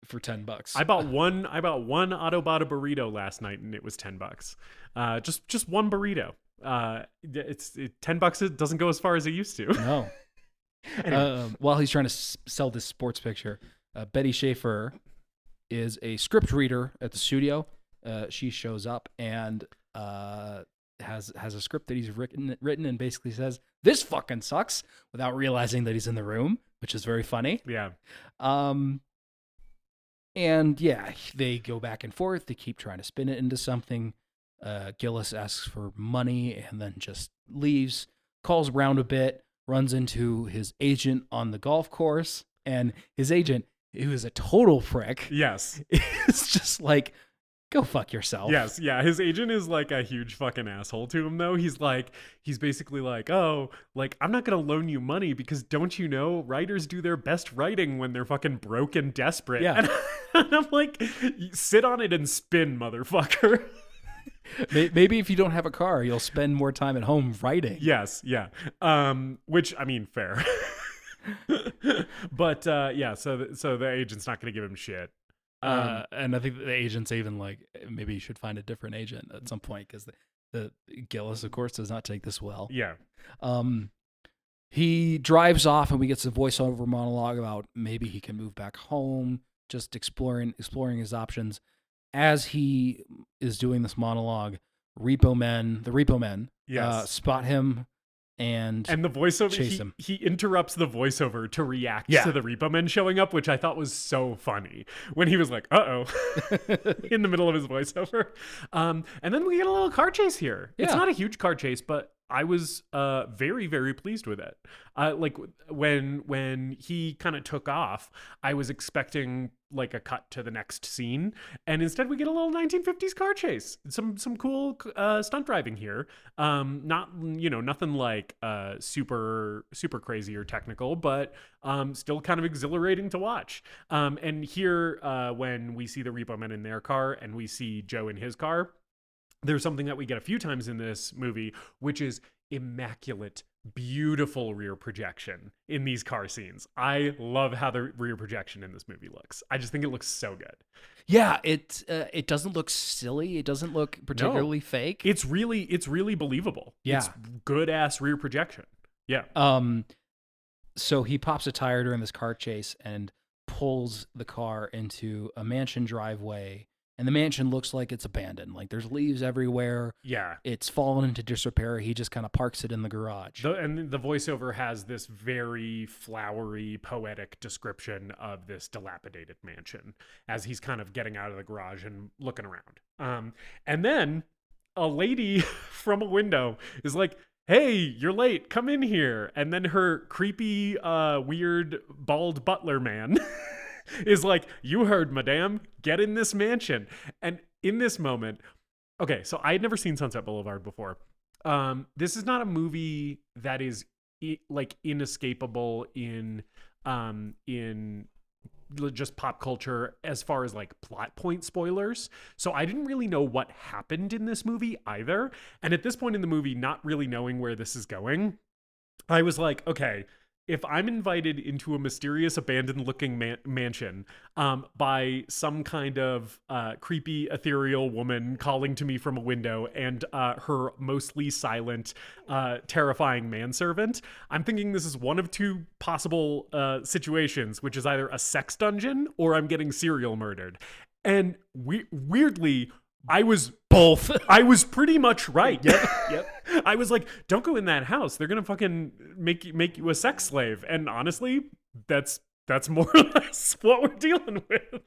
$10. I bought one Autobot burrito last night and it was $10. Just one burrito. It's $10. It doesn't go as far as it used to. No. Anyway. While he's trying to sell this sports picture, Betty Schaefer is a script reader at the studio. She shows up and has a script that he's written and basically says, "This fucking sucks," without realizing that he's in the room, which is very funny. Yeah. And yeah, they go back and forth. They keep trying to spin it into something. Gillis asks for money and then just leaves, calls around a bit, runs into his agent on the golf course, and his agent, who is a total prick. Yes. It's just like, go fuck yourself. Yes, yeah. His agent is like a huge fucking asshole to him, though. He's basically like, oh, like, I'm not going to loan you money because don't you know writers do their best writing when they're fucking broke and desperate. Yeah. And I'm like, sit on it and spin, motherfucker. Maybe if you don't have a car, you'll spend more time at home writing. Yes, yeah. Which, I mean, fair. But yeah, so the agent's not going to give him shit. And I think the agent's even like, maybe you should find a different agent at some point because the Gillis, of course, does not take this well. Yeah. He drives off and we get some voiceover monologue about maybe he can move back home, just exploring his options. As he is doing this monologue, the Repo Men Yes. spot him and the voiceover chase him. He interrupts the voiceover to react to the Repo Men showing up, which I thought was so funny when he was like, "Uh-oh," in the middle of his voiceover. And then we get a little car chase here. Yeah. It's not a huge car chase, but I was very, very pleased with it. Like when he kind of took off, I was expecting like a cut to the next scene, and instead we get a little 1950s car chase. Some cool stunt driving here. Not nothing like super crazy or technical, but still kind of exhilarating to watch. And here when we see the Repo Men in their car and we see Joe in his car, there's something that we get a few times in this movie, which is immaculate beautiful rear projection in these car scenes. I love how the rear projection in this movie looks. I just think it looks so good. Yeah, it doesn't look silly. It doesn't look particularly fake. It's really believable. Yeah. It's good ass rear projection. Yeah. So he pops a tire during this car chase and pulls the car into a mansion driveway, and the mansion looks like it's abandoned. Like there's leaves everywhere. Yeah. It's fallen into disrepair. He just kind of parks it in the garage. And the voiceover has this very flowery, poetic description of this dilapidated mansion as he's kind of getting out of the garage and looking around. And then a lady from a window is like, "Hey, you're late. Come in here." And then her creepy, weird, bald butler man is like, "You heard, madame. Get in this mansion." And in this moment, okay, so I had never seen Sunset Boulevard before. This is not a movie that is like inescapable in just pop culture as far as like plot point spoilers. So I didn't really know what happened in this movie either. And at this point in the movie, not really knowing where this is going, I was like, okay, if I'm invited into a mysterious abandoned looking mansion by some kind of creepy ethereal woman calling to me from a window and her mostly silent, terrifying manservant, I'm thinking this is one of two possible situations, which is either a sex dungeon or I'm getting serial murdered. And weirdly, I was both. I was pretty much right. Yep. I was like, don't go in that house. They're gonna fucking make you a sex slave. And honestly, that's more or less what we're dealing with.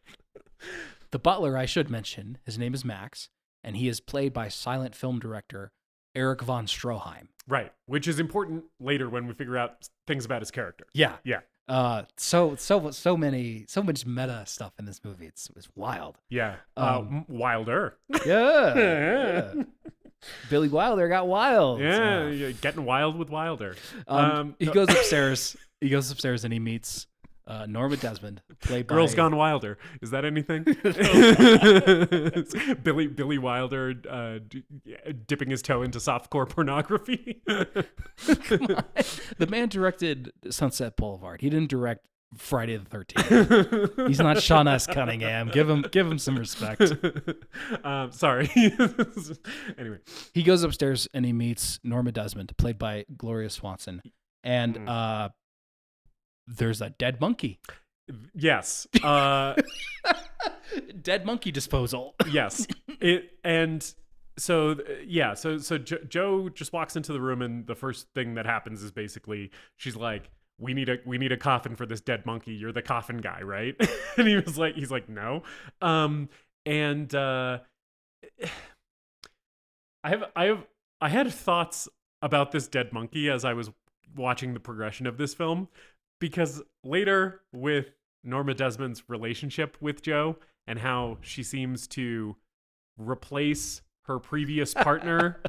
The butler, I should mention, his name is Max, and he is played by silent film director Erich von Stroheim. Right, which is important later when we figure out things about his character. Yeah. So much meta stuff in this movie. It's wild. Yeah. Wilder. Yeah. Billy Wilder got wild. Yeah, getting wild with Wilder. He goes upstairs. He goes upstairs and he meets Norma Desmond, played by Girls Gone Wilder. Is that anything? Billy Wilder dipping his toe into softcore pornography. Come on. The man directed Sunset Boulevard. He didn't direct Friday the 13th. He's not Sean S. Cunningham. Give him some respect. Sorry. Anyway, he goes upstairs and he meets Norma Desmond, played by Gloria Swanson, and there's a dead monkey. Yes. Dead monkey disposal. Yes. So Joe just walks into the room, and the first thing that happens is basically she's like, we need a coffin for this dead monkey. You're the coffin guy, right? And he's like, no. I had thoughts about this dead monkey as I was watching the progression of this film, because later with Norma Desmond's relationship with Joe and how she seems to replace her previous partner,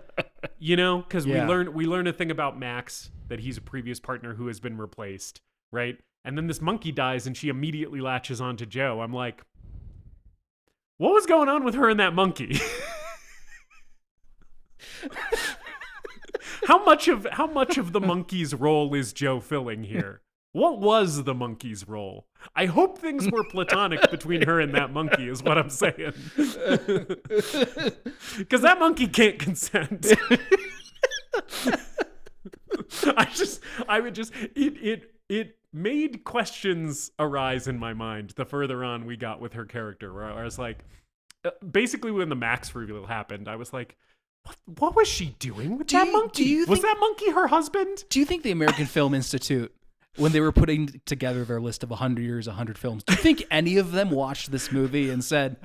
because we learn a thing about Max, that he's a previous partner who has been replaced, right? And then this monkey dies and she immediately latches onto Joe. I'm like, what was going on with her and that monkey? How much of the monkey's role is Joe filling here? What was the monkey's role? I hope things were platonic between her and that monkey, is what I'm saying. Because that monkey can't consent. It made questions arise in my mind the further on we got with her character, where I was like, basically when the Max reveal happened, I was like, what was she doing with that monkey? Was that monkey her husband? Do you think the American Film Institute, when they were putting together their list of 100 years, 100 films, do you think any of them watched this movie and said,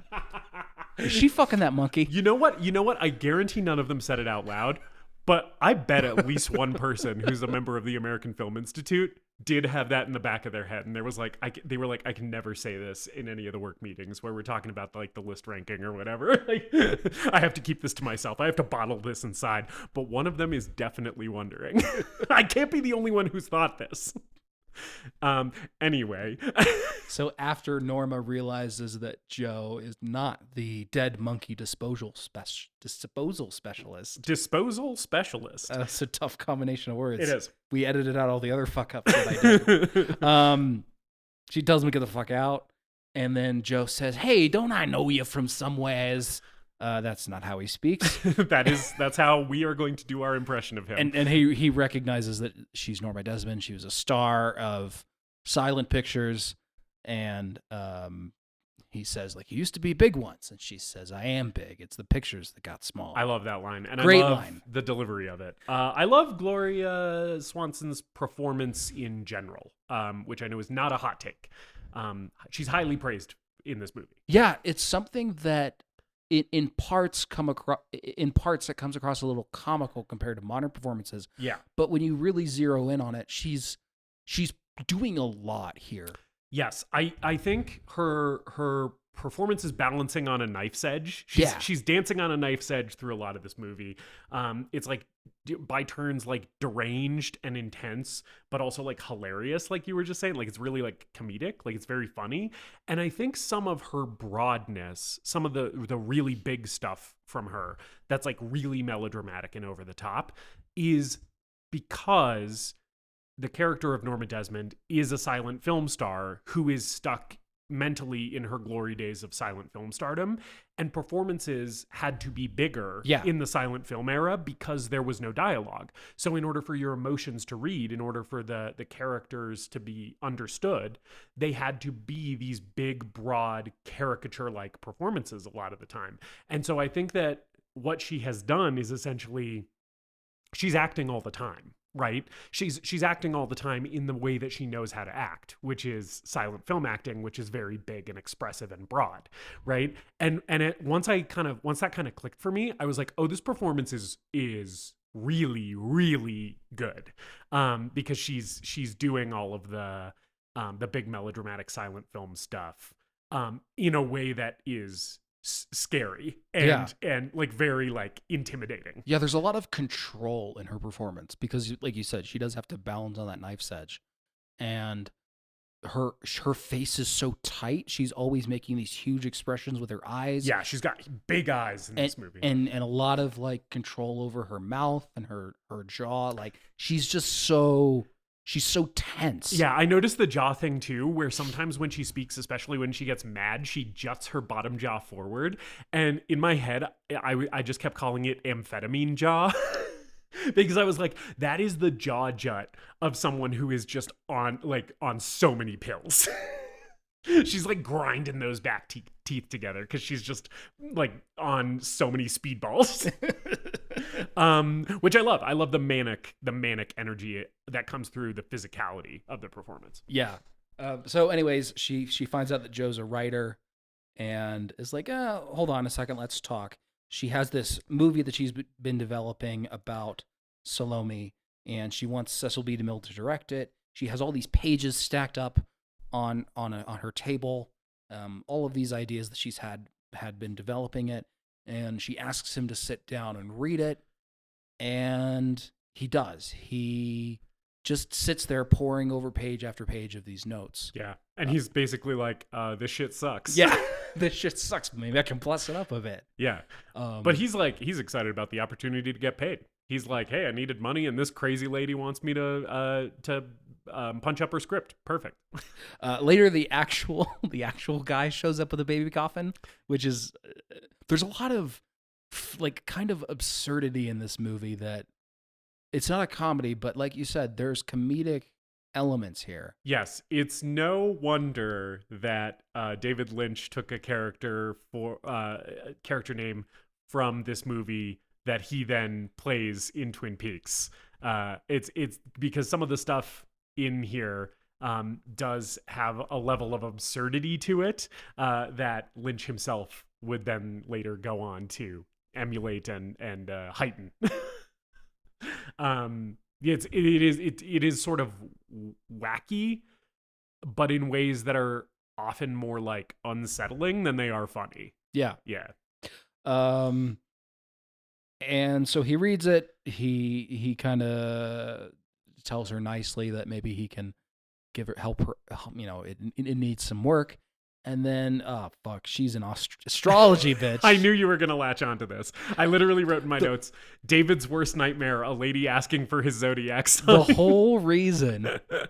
is she fucking that monkey? You know what? I guarantee none of them said it out loud, but I bet at least one person who's a member of the American Film Institute did have that in the back of their head. And there was like, they were like, I can never say this in any of the work meetings where we're talking about like the list ranking or whatever. Like, I have to keep this to myself. I have to bottle this inside. But one of them is definitely wondering. I can't be the only one who's thought this. Anyway. So after Norma realizes that Joe is not the dead monkey disposal specialist. Disposal specialist. That's a tough combination of words. It is. We edited out all the other fuck ups that I did. She tells him to get the fuck out. And then Joe says, "Hey, don't I know you from somewheres?" That's not how he speaks. That's how we are going to do our impression of him. And he recognizes that she's Norma Desmond. She was a star of silent pictures. And he says, like, "You used to be big once." And she says, "I am big. It's the pictures that got small." I love that line. And Great I love line. the delivery of it. I love Gloria Swanson's performance in general, which I know is not a hot take. She's highly praised in this movie. Yeah, it's something that in parts that comes across a little comical compared to modern performances. Yeah. But when you really zero in on it, she's doing a lot here. Yes, I think her performance is balancing on a knife's edge. She's dancing on a knife's edge through a lot of this movie. It's like by turns like deranged and intense, but also like hilarious, like you were just saying. Like it's really like comedic, like it's very funny. And I think some of her broadness, some of the really big stuff from her that's like really melodramatic and over the top is because the character of Norma Desmond is a silent film star who is stuck mentally in her glory days of silent film stardom, and performances had to be bigger in the silent film era because there was no dialogue. So in order for your emotions to read, in order for the characters to be understood, they had to be these big, broad, caricature-like performances a lot of the time. And so I think that what she has done is essentially she's acting all the time. Right? She's acting all the time in the way that she knows how to act, which is silent film acting, which is very big and expressive and broad, right? And once that kind of clicked for me, I was like, oh, this performance is really, really good. Because she's doing all of the big melodramatic silent film stuff in a way that is scary and like very like intimidating. Yeah, there's a lot of control in her performance because, like you said, she does have to balance on that knife's edge, and her face is so tight. She's always making these huge expressions with her eyes. Yeah, she's got big eyes in this movie, and a lot of like control over her mouth and her jaw. Like she's so tense. Yeah, I noticed the jaw thing too, where sometimes when she speaks, especially when she gets mad, she juts her bottom jaw forward. And in my head, I just kept calling it amphetamine jaw. Because I was like, that is the jaw jut of someone who is just on so many pills. She's like grinding those back teeth together because she's just like on so many speedballs. Which I love. I love the manic energy that comes through the physicality of the performance. Yeah. So anyways, she finds out that Joe's a writer and is like, hold on a second, let's talk. She has this movie that she's been developing about Salome, and she wants Cecil B. DeMille to direct it. She has all these pages stacked up on her table, all of these ideas that she's had been developing it, and she asks him to sit down and read it, and he does. He just sits there poring over page after page of these notes. Yeah, and he's basically like, this shit sucks. Yeah, this shit sucks. Maybe I can plus it up a bit. Yeah, but he's excited about the opportunity to get paid. He's like, hey, I needed money, and this crazy lady wants me to punch up her script. Perfect. Later, the actual guy shows up with a baby coffin, which is there's a lot of like kind of absurdity in this movie that it's not a comedy, but like you said, there's comedic elements here. Yes, it's no wonder that David Lynch took a character name from this movie that he then plays in Twin Peaks. It's because some of the stuff in here does have a level of absurdity to it that Lynch himself would then later go on to emulate and heighten. It is sort of wacky, but in ways that are often more like unsettling than they are funny. Yeah. Yeah. And so he reads it. He kind of tells her nicely that maybe he can help her. It needs some work. And then, oh, fuck, she's an astrology bitch. I knew you were going to latch onto this. I literally wrote in my notes, David's worst nightmare, a lady asking for his zodiac sign. The whole reason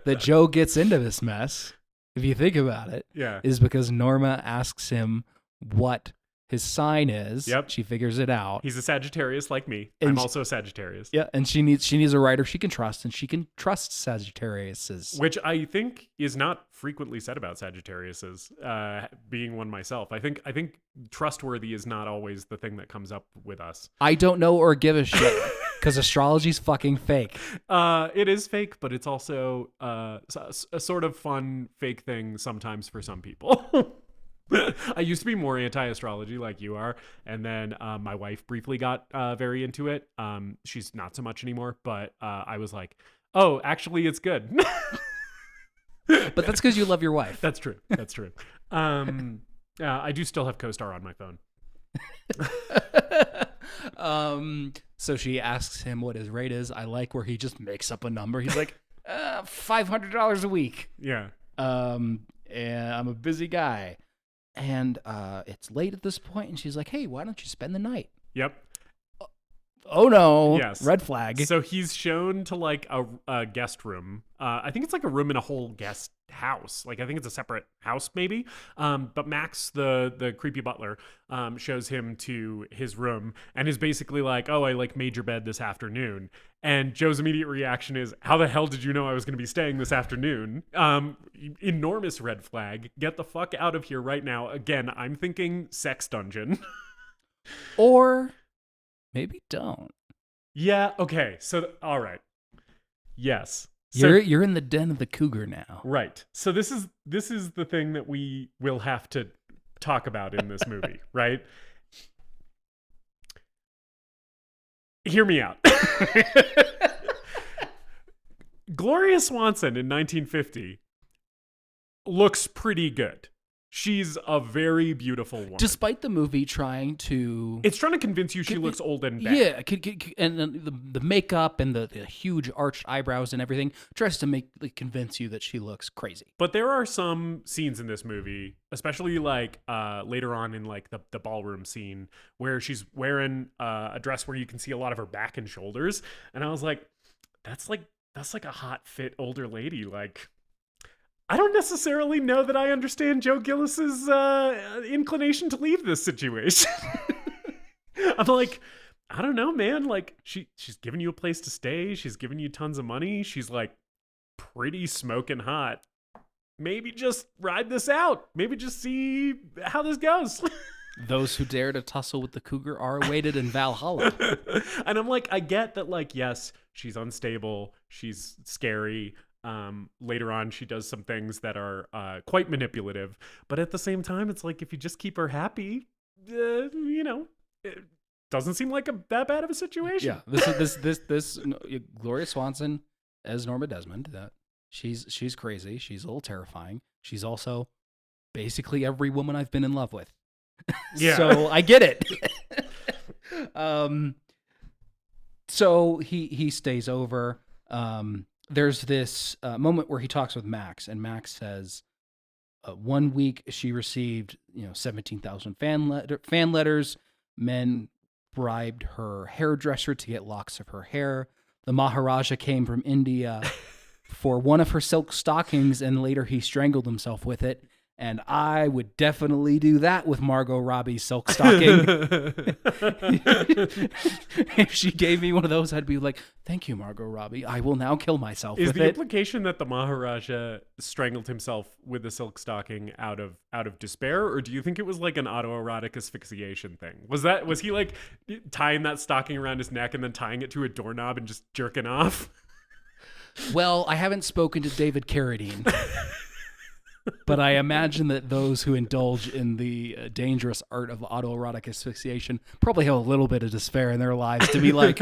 that Joe gets into this mess, if you think about it, is because Norma asks him what his sign is. Yep. She figures it out. He's a Sagittarius like me. And I'm also a Sagittarius. Yeah, and she needs a writer she can trust, and she can trust Sagittariuses. Which I think is not frequently said about Sagittariuses, being one myself. I think trustworthy is not always the thing that comes up with us. I don't know or give a shit, because astrology's fucking fake. It is fake, but it's also a sort of fun fake thing sometimes for some people. I used to be more anti-astrology like you are, and then my wife briefly got very into it. She's not so much anymore, but I was like, oh, actually it's good. But that's because you love your wife. That's true. I do still have CoStar on my phone. So she asks him what his rate is. I like where he just makes up a number. He's like, $500 a week. Yeah. And I'm a busy guy. And it's late at this point, and she's like, hey, why don't you spend the night? Yep. Oh, no. Yes. Red flag. So he's shown to like a guest room. I think it's like a room in a whole guest house. Like I think it's a separate house maybe. But Max, the creepy butler, shows him to his room and is basically like, oh, I like made your bed this afternoon. And Joe's immediate reaction is, how the hell did you know I was going to be staying this afternoon? Enormous red flag. Get the fuck out of here right now. Again, I'm thinking sex dungeon. Or maybe don't. Yeah. Okay. So, all right. Yes. So, you're in the den of the cougar now. Right. So this is the thing that we will have to talk about in this movie, right? Hear me out. Gloria Swanson in 1950 looks pretty good. She's a very beautiful woman. Despite the movie trying to... It's trying to convince you she looks old and bad. Yeah, and the makeup and the huge arched eyebrows and everything tries to convince you that she looks crazy. But there are some scenes in this movie, especially like later on in like the ballroom scene, where she's wearing a dress where you can see a lot of her back and shoulders. And I was like, that's like a hot, fit older lady. Like... I don't necessarily know that I understand Joe Gillis's inclination to leave this situation. I'm like, I don't know, man. Like, she's giving you a place to stay. She's giving you tons of money. She's like pretty smoking hot. Maybe just ride this out. Maybe just see how this goes. Those who dare to tussle with the cougar are awaited in Valhalla. And I'm like, I get that, like, yes, she's unstable. She's scary. Later on, she does some things that are quite manipulative, but at the same time, it's like if you just keep her happy, it doesn't seem like that bad of a situation. Yeah, this Gloria Swanson as Norma Desmond. She's crazy. She's a little terrifying. She's also basically every woman I've been in love with. Yeah. So I get it. So he stays over. There's this moment where he talks with Max, and Max says, 1 week she received 17,000 fan letters. Men bribed her hairdresser to get locks of her hair. The Maharaja came from India for one of her silk stockings, and later he strangled himself with it. And I would definitely do that with Margot Robbie's silk stocking. If she gave me one of those, I'd be like, thank you, Margot Robbie. I will now kill myself with it. Is the implication that the Maharaja strangled himself with the silk stocking out of despair? Or do you think it was like an autoerotic asphyxiation thing? Was he like tying that stocking around his neck and then tying it to a doorknob and just jerking off? Well, I haven't spoken to David Carradine. But I imagine that those who indulge in the dangerous art of autoerotic asphyxiation probably have a little bit of despair in their lives to be like,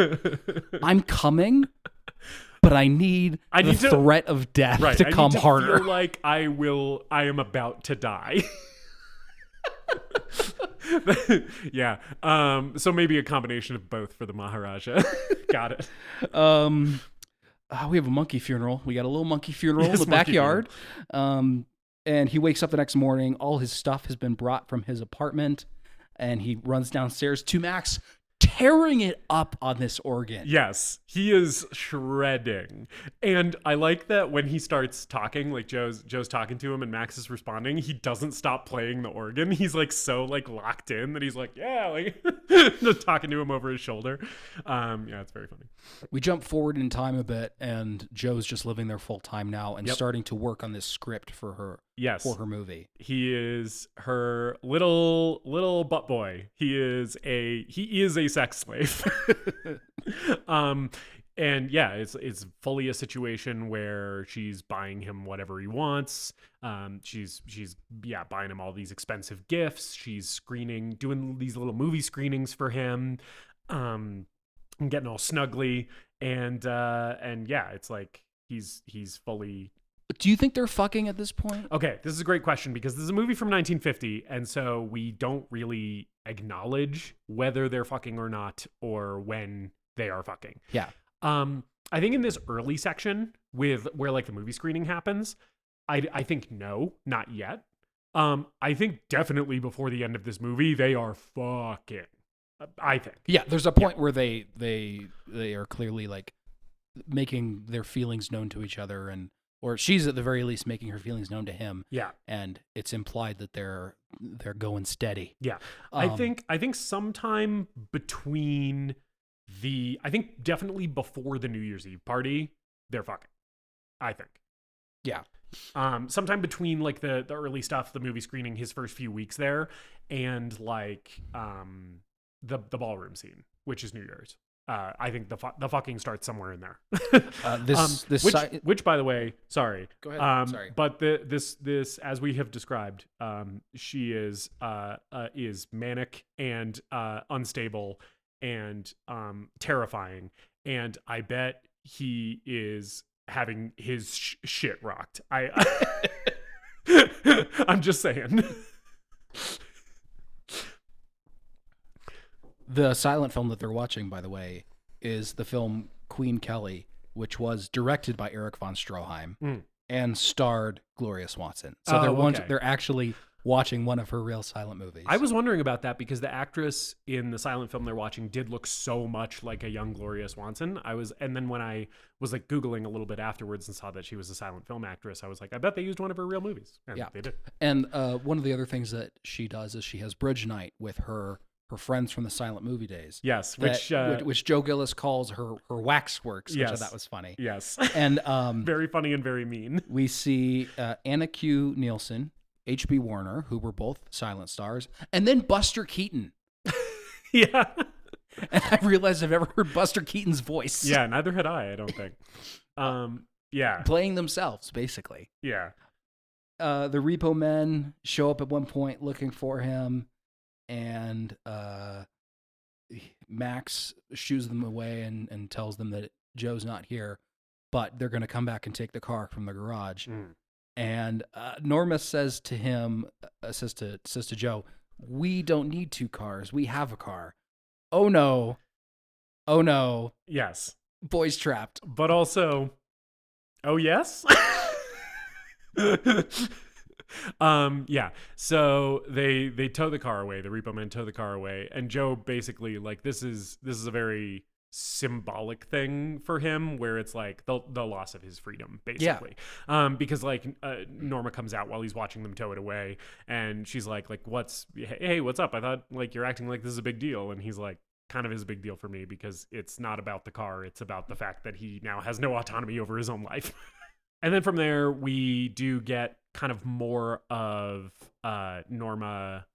I'm coming, but I need the threat of death to come harder. I feel like I am about to die. Yeah. So maybe a combination of both for the Maharaja. Got it. we have a monkey funeral. We got a little monkey funeral in Yes, the monkey backyard. And he wakes up the next morning. All his stuff has been brought from his apartment. And he runs downstairs to Max, tearing it up on this organ. Yes, he is shredding. And I like that when he starts talking, like Joe's talking to him and Max is responding, he doesn't stop playing the organ. He's like so like locked in that he's like, yeah, like just talking to him over his shoulder. Yeah, it's very funny. We jump forward in time a bit, and Joe's just living there full time now and starting to work on this script for her. Yes. For her movie. He is her little butt boy. He is a sex slave. And yeah, it's fully a situation where she's buying him whatever he wants. She's buying him all these expensive gifts. She's doing these little movie screenings for him. And getting all snuggly and yeah, it's like he's fully. Do you think they're fucking at this point? Okay, this is a great question because this is a movie from 1950, and so we don't really acknowledge whether they're fucking or not, or when they are fucking. Yeah. I think in this early section where like the movie screening happens, I think no, not yet. I think definitely before the end of this movie, they are fucking. I think. Yeah, there's a point where they are clearly like making their feelings known to each other, or she's at the very least making her feelings known to him. Yeah. And it's implied that they're going steady. Yeah. I think sometime between I think definitely before the New Year's Eve party, they're fucking. I think. Yeah. Sometime between like the early stuff, the movie screening, his first few weeks there, and like the ballroom scene, which is New Year's. I think the fucking starts somewhere in there. Which by the way, sorry. Go ahead. Sorry. But this as we have described, she is manic and unstable and terrifying, and I bet he is having his shit rocked. I'm just saying. The silent film that they're watching, by the way, is the film Queen Kelly, which was directed by Erich von Stroheim and starred Gloria Swanson. So they're actually watching one of her real silent movies. I was wondering about that because the actress in the silent film they're watching did look so much like a young Gloria Swanson. And then when I was like Googling a little bit afterwards and saw that she was a silent film actress, I was like, I bet they used one of her real movies. And they did. And one of the other things that she does is she has bridge night with her friends from the silent movie days. Yes, which Joe Gillis calls her waxworks, which I thought was funny. Yes. And very funny and very mean. We see Anna Q. Nielsen, H.B. Warner, who were both silent stars, and then Buster Keaton. Yeah. And I realized I've never heard Buster Keaton's voice. Yeah, neither had I don't think. Yeah. Playing themselves, basically. Yeah. The Repo Men show up at one point looking for him, and Max shoos them away and tells them that Joe's not here, but they're going to come back and take the car from the garage. And Norma says to him, says to Joe, "We don't need two cars. We have a car." Oh no. Oh no. Yes. Boy's trapped. But also, oh yes. Yeah. So they tow the car away. The Repo Men tow the car away, and Joe basically like this is a very symbolic thing for him, where it's like the loss of his freedom, basically. Yeah. Because like Norma comes out while he's watching them tow it away, and she's like hey, what's up? I thought like you're acting like this is a big deal, and he's like, kind of is a big deal for me because it's not about the car, it's about the fact that he now has no autonomy over his own life. And then from there we do get kind of more of Norma,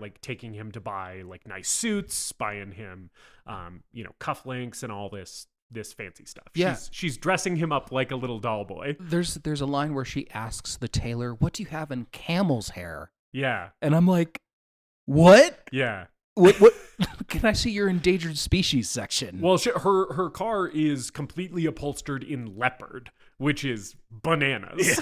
like taking him to buy like nice suits, buying him cufflinks and all this fancy stuff. Yeah. She's dressing him up like a little doll boy. There's a line where she asks the tailor, "What do you have in camel's hair?" Yeah. And I'm like, "What?" Yeah. What can I see your endangered species section? Well, her car is completely upholstered in leopard, which is bananas.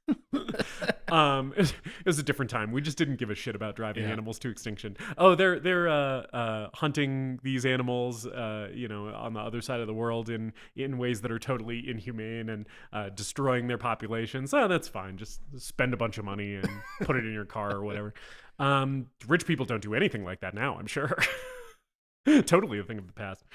It was a different time. We just didn't give a shit about driving animals to extinction. Oh, they're hunting these animals, on the other side of the world in ways that are totally inhumane and destroying their populations. Oh, that's fine. Just spend a bunch of money and put it in your car or whatever. Rich people don't do anything like that now, I'm sure. Totally a thing of the past.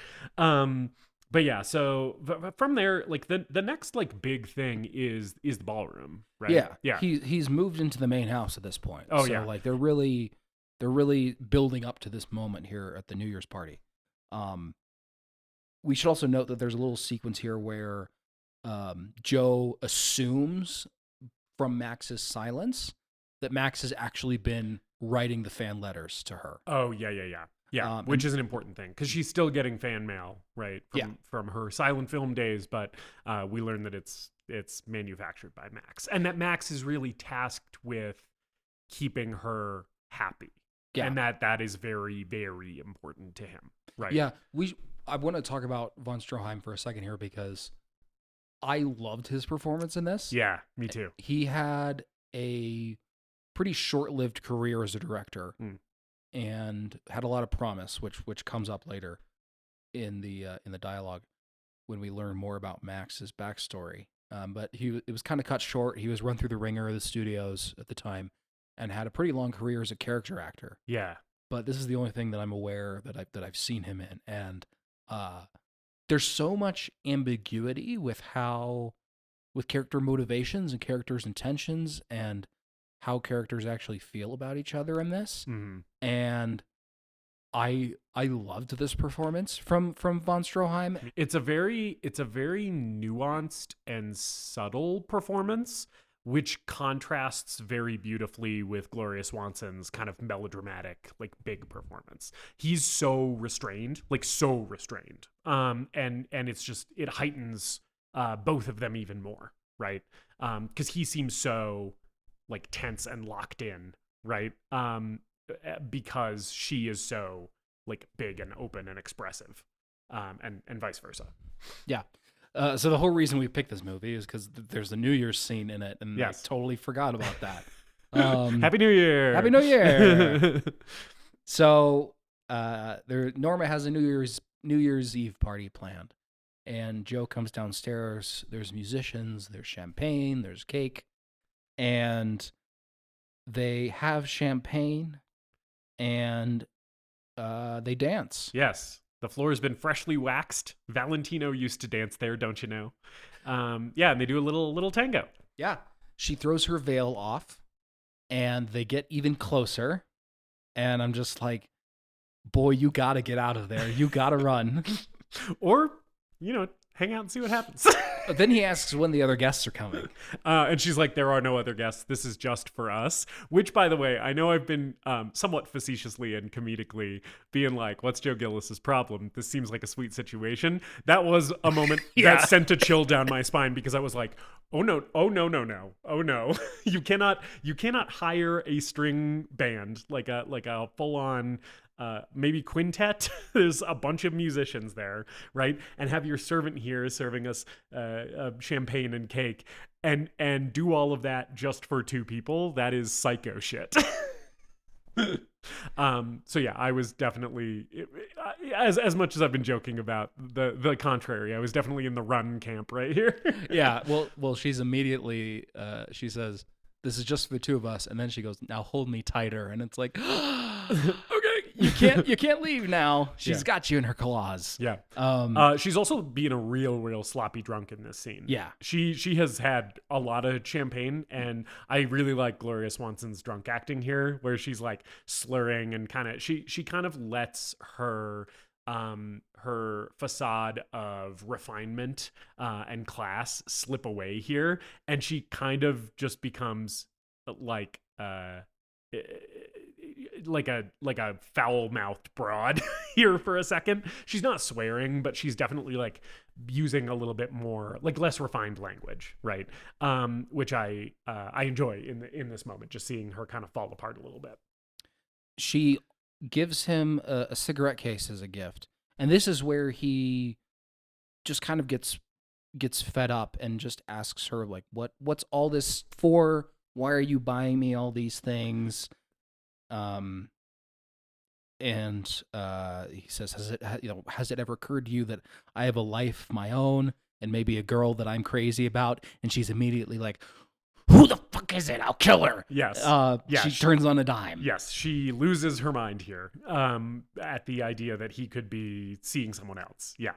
But yeah, so from there, like the next like big thing is the ballroom, right? Yeah. He's moved into the main house at this point. Oh, so, yeah. like they're really building up to this moment here at the New Year's party. We should also note that there's a little sequence here where Joe assumes from Max's silence that Max has actually been writing the fan letters to her. Oh, yeah, which is an important thing because she's still getting fan mail, right? From her silent film days, but we learn that it's manufactured by Max, and that Max is really tasked with keeping her happy, and that is very, very important to him, right? Yeah, I want to talk about von Stroheim for a second here because I loved his performance in this. Yeah, me too. He had a pretty short-lived career as a director. And had a lot of promise, which comes up later in the dialogue when we learn more about Max's backstory. But it was kind of cut short. He was run through the ringer of the studios at the time, and had a pretty long career as a character actor. Yeah. But this is the only thing that I'm aware that I've seen him in, and there's so much ambiguity with character motivations and characters' intentions and how characters actually feel about each other in this. And I loved this performance from von Stroheim. It's a very nuanced and subtle performance, which contrasts very beautifully with Gloria Swanson's kind of melodramatic, like big performance. He's so restrained. And it's just, it heightens both of them even more, right? Because he seems so like tense and locked in, right? Because she is so like big and open and expressive, and vice versa. Yeah. So the whole reason we picked this movie is because there's a New Year's scene in it, and I totally forgot about that. Happy New Year! Happy New Year! So Norma has a New Year's Eve party planned, and Joe comes downstairs. There's musicians, there's champagne, there's cake. And they have champagne, and they dance. Yes, the floor has been freshly waxed. Valentino used to dance there, don't you know? And they do a little tango. Yeah, she throws her veil off, and they get even closer. And I'm just like, boy, you gotta get out of there. You gotta run, or hang out and see what happens. But then he asks when the other guests are coming. And she's like, there are no other guests. This is just for us. Which, by the way, I know I've been somewhat facetiously and comedically being like, what's Joe Gillis's problem? This seems like a sweet situation. That was a moment that sent a chill down my spine because I was like, oh no. You cannot hire a string band, like a full-on maybe quintet. There's a bunch of musicians there, right? And have your servant here serving us champagne and cake, and do all of that just for two people. That is psycho shit. So yeah, I was definitely, as much as I've been joking about the contrary, I was definitely in the run camp right here. Yeah. Well, she's immediately she says, "This is just for the two of us," and then she goes, "Now hold me tighter," and it's like, okay. You can't leave now. She's got you in her claws. Yeah. She's also being a real sloppy drunk in this scene. Yeah. She has had a lot of champagne, and I really like Gloria Swanson's drunk acting here, where she's like slurring and she kind of lets her facade of refinement and class slip away here, and she kind of just becomes like a foul-mouthed broad here for a second. She's not swearing, but she's definitely like using a little bit more, like less refined language, right? Which I enjoy in this moment, just seeing her kind of fall apart a little bit. She gives him a cigarette case as a gift, and this is where he just kind of gets gets fed up and just asks her, like, what's all this for? Why are you buying me all these things? And he says, has it ever occurred to you that I have a life of my own and maybe a girl that I'm crazy about? And she's immediately like, who the fuck is it? I'll kill her. Yes. She turns on a dime. Yes, she loses her mind here at the idea that he could be seeing someone else. Yeah.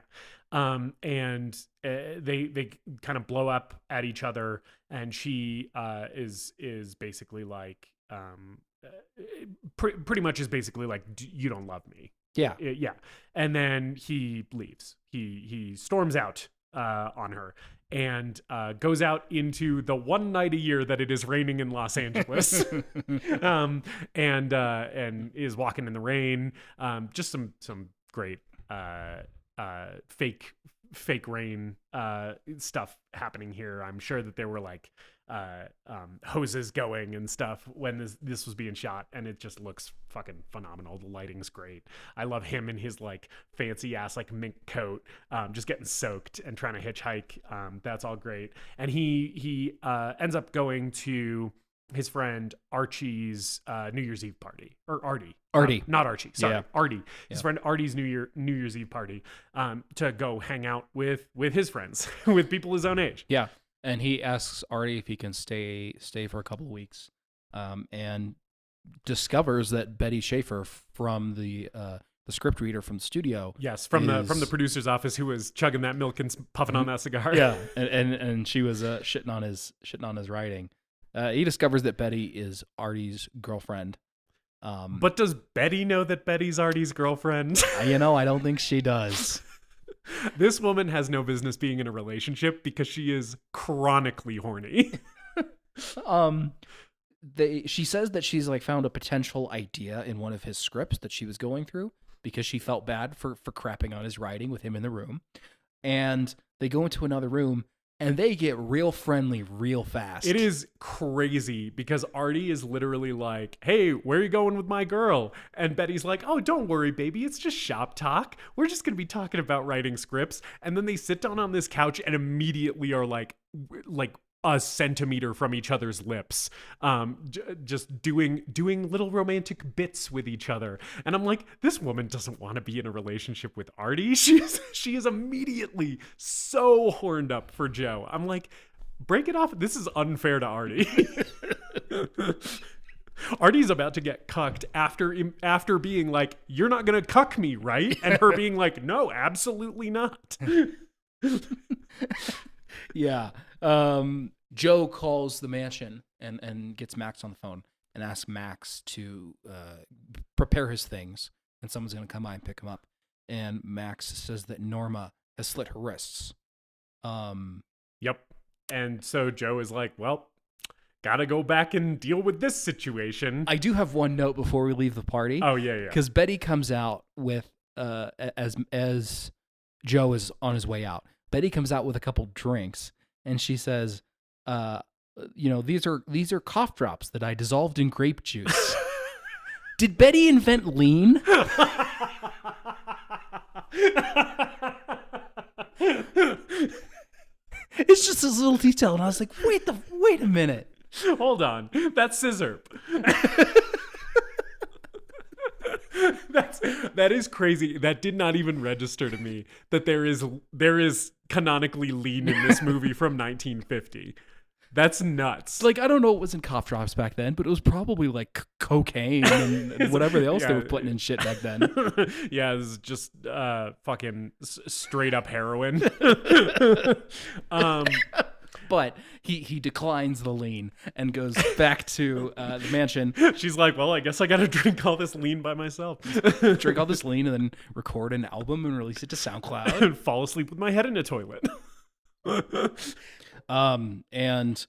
And they kind of blow up at each other, and she is basically like pretty much is basically like, you don't love me. Yeah. Yeah. And then he leaves. He storms out on her and goes out into the one night a year that it is raining in Los Angeles. And is walking in the rain. Just some great fake rain stuff happening here. I'm sure that there were like hoses going and stuff when this was being shot, and it just looks fucking phenomenal. The lighting's great. I love him in his like fancy ass like mink coat, just getting soaked and trying to hitchhike. That's all great. And he ends up going to his friend Archie's New Year's Eve party, or Artie, not Archie. Sorry, yeah. Artie. His friend Artie's New Year's Eve party, to go hang out with his friends, with people his own age. Yeah, and he asks Artie if he can stay for a couple of weeks, and discovers that Betty Schaefer from the script reader from the studio, yes, from the producer's office, who was chugging that milk and puffing on that cigar. Yeah, and she was shitting on his writing. He discovers that Betty is Artie's girlfriend. But does Betty know that Betty's Artie's girlfriend? I don't think she does. This woman has no business being in a relationship because she is chronically horny. She says that she's like found a potential idea in one of his scripts that she was going through because she felt bad for crapping on his writing with him in the room. And they go into another room, and they get real friendly real fast. It is crazy because Artie is literally like, hey, where are you going with my girl? And Betty's like, oh, don't worry, baby. It's just shop talk. We're just going to be talking about writing scripts. And then they sit down on this couch and immediately are like a centimeter from each other's lips, just doing little romantic bits with each other. And I'm like, this woman doesn't want to be in a relationship with Artie. She is immediately so horned up for Joe. I'm like, break it off. This is unfair to Artie. Artie's about to get cucked after being like, you're not gonna cuck me, right? And her being like, no, absolutely not. Yeah. Joe calls the mansion and gets Max on the phone and asks Max to prepare his things, and someone's going to come by and pick him up. And Max says that Norma has slit her wrists. Yep. And so Joe is like, well, gotta go back and deal with this situation. I do have one note before we leave the party. Oh, yeah. Because Betty comes out with, as Joe is on his way out, Betty comes out with a couple drinks, and she says, these are cough drops that I dissolved in grape juice. Did Betty invent lean? It's just this little detail, and I was like, wait a minute. Hold on. That's scissor. That is crazy. That did not even register to me that there is canonically lean in this movie from 1950. That's nuts. Like, I don't know what was in cough drops back then, but it was probably like cocaine and whatever else they were putting in shit back then. Yeah, it was just fucking straight up heroin. But he declines the lean and goes back to the mansion. She's like, well, I guess I got to drink all this lean by myself. Drink all this lean and then record an album and release it to SoundCloud. And fall asleep with my head in a toilet. And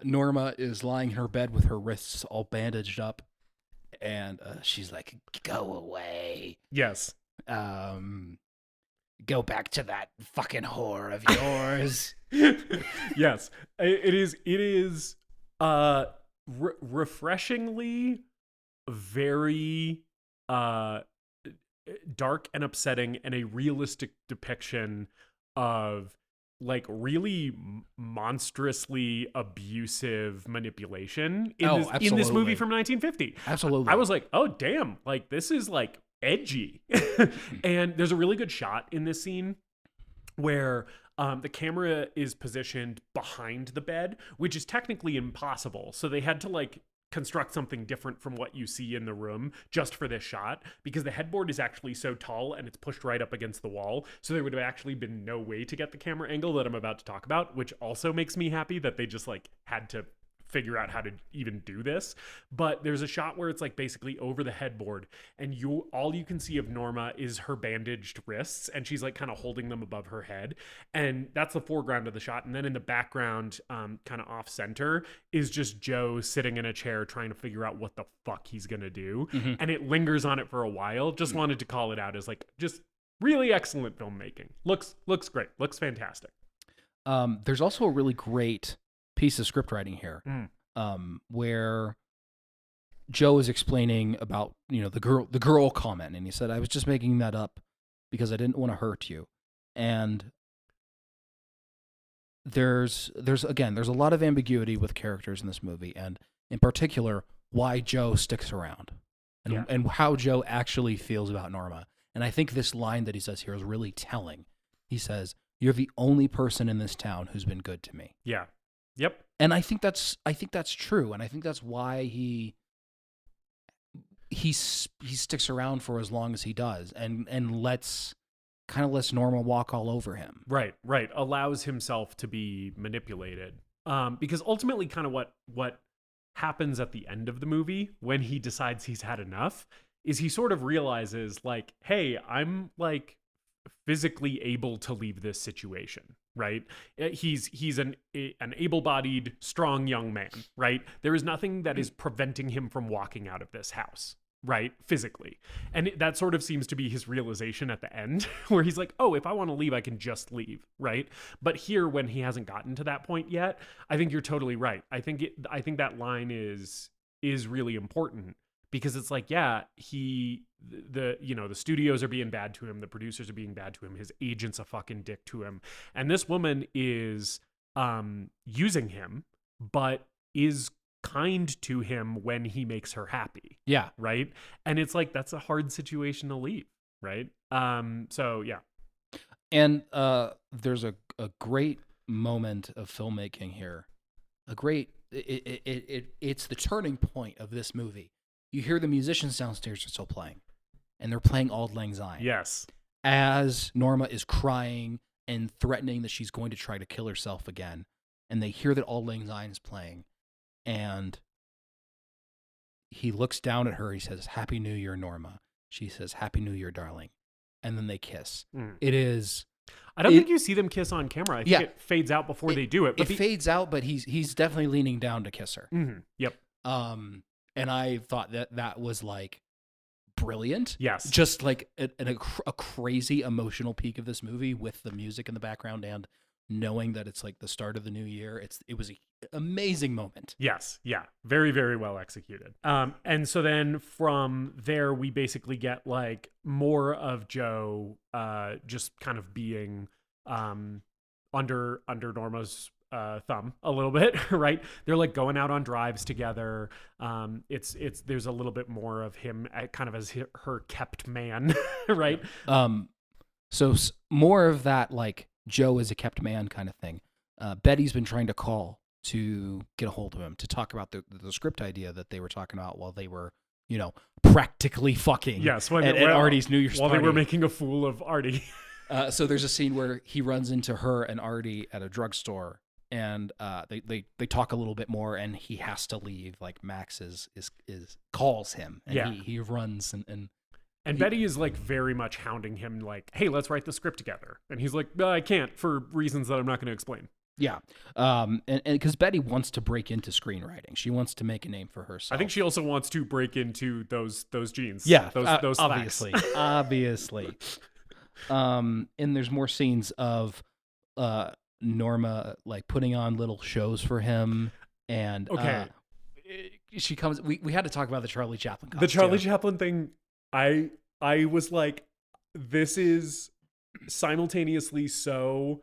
Norma is lying in her bed with her wrists all bandaged up. And she's like, go away. Yes. Go back to that fucking whore of yours. Yes, it is refreshingly very dark and upsetting, and a realistic depiction of like really monstrously abusive manipulation in this movie from 1950. Absolutely. I was like, oh damn, like this is like edgy. And there's a really good shot in this scene where the camera is positioned behind the bed, which is technically impossible. So they had to like construct something different from what you see in the room just for this shot, because the headboard is actually so tall and it's pushed right up against the wall. So there would have actually been no way to get the camera angle that I'm about to talk about, which also makes me happy that they just like had to figure out how to even do this. But there's a shot where it's like basically over the headboard, and all you can see of Norma is her bandaged wrists, and she's like kind of holding them above her head, and that's the foreground of the shot. And then in the background, kind of off center, is just Joe sitting in a chair trying to figure out what the fuck he's gonna do. And it lingers on it for a while. Just wanted to call it out as like just really excellent filmmaking. Looks great, looks fantastic. There's also a really great piece of script writing here, where Joe is explaining about, you know, the girl comment, and he said, I was just making that up because I didn't want to hurt you. And there's a lot of ambiguity with characters in this movie, and in particular why Joe sticks around and how Joe actually feels about Norma. And I think this line that he says here is really telling. He says, "You're the only person in this town who's been good to me." Yeah. Yep. And I think that's true, and I think that's why he sticks around for as long as he does, and lets Norma walk all over him. Right. Allows himself to be manipulated. Because ultimately kind of what happens at the end of the movie when he decides he's had enough is he sort of realizes like, hey, I'm like physically able to leave this situation, right? He's an able-bodied, strong young man, right? There is nothing that is preventing him from walking out of this house, right? Physically. And that sort of seems to be his realization at the end, where he's like, oh, if I want to leave, I can just leave, right? But here, when he hasn't gotten to that point yet, I think you're totally right. I think that line is really important, because it's like, yeah, the studios are being bad to him, the producers are being bad to him, his agent's a fucking dick to him, and this woman is using him, but is kind to him when he makes her happy. Yeah. Right? And it's like, that's a hard situation to leave, right? So yeah. And there's a great moment of filmmaking here. It's the turning point of this movie. You hear the musicians downstairs are still playing, and they're playing Auld Lang Syne. Yes. As Norma is crying and threatening that she's going to try to kill herself again, and they hear that Auld Lang Syne is playing, and he looks down at her. He says, "Happy New Year, Norma." She says, "Happy New Year, darling." And then they kiss. It is... I don't think you see them kiss on camera. I think it fades out before they do it. But it fades out, but he's definitely leaning down to kiss her. Mm-hmm. Yep. And I thought that was like brilliant. Yes. Just like a crazy emotional peak of this movie with the music in the background and knowing that it's like the start of the new year. It was an amazing moment. Yes. Yeah. Very, very well executed. And so then from there, we basically get like more of Joe just kind of being under Norma's thumb a little bit, right? They're like going out on drives together. There's a little bit more of him kind of as her kept man, right? So more of that, like Joe is a kept man kind of thing. Betty's been trying to call to get a hold of him to talk about the script idea that they were talking about while they were, practically fucking. Yes, at Artie's New Year's while party. They were making a fool of Artie. So there's a scene where he runs into her and Artie at a drugstore, and they talk a little bit more, and he has to leave. Like Max is calls him, and he runs and Betty is like very much hounding him, like, "Hey, let's write the script together." And he's like, "I can't for reasons that I'm not going to explain." Yeah, and because Betty wants to break into screenwriting, she wants to make a name for herself. I think she also wants to break into those jeans. Yeah, those obviously. And there's more scenes of Norma like putting on little shows for him, and she comes. We had to talk about the Charlie Chaplin costume. The Charlie Chaplin thing. I was like, this is simultaneously so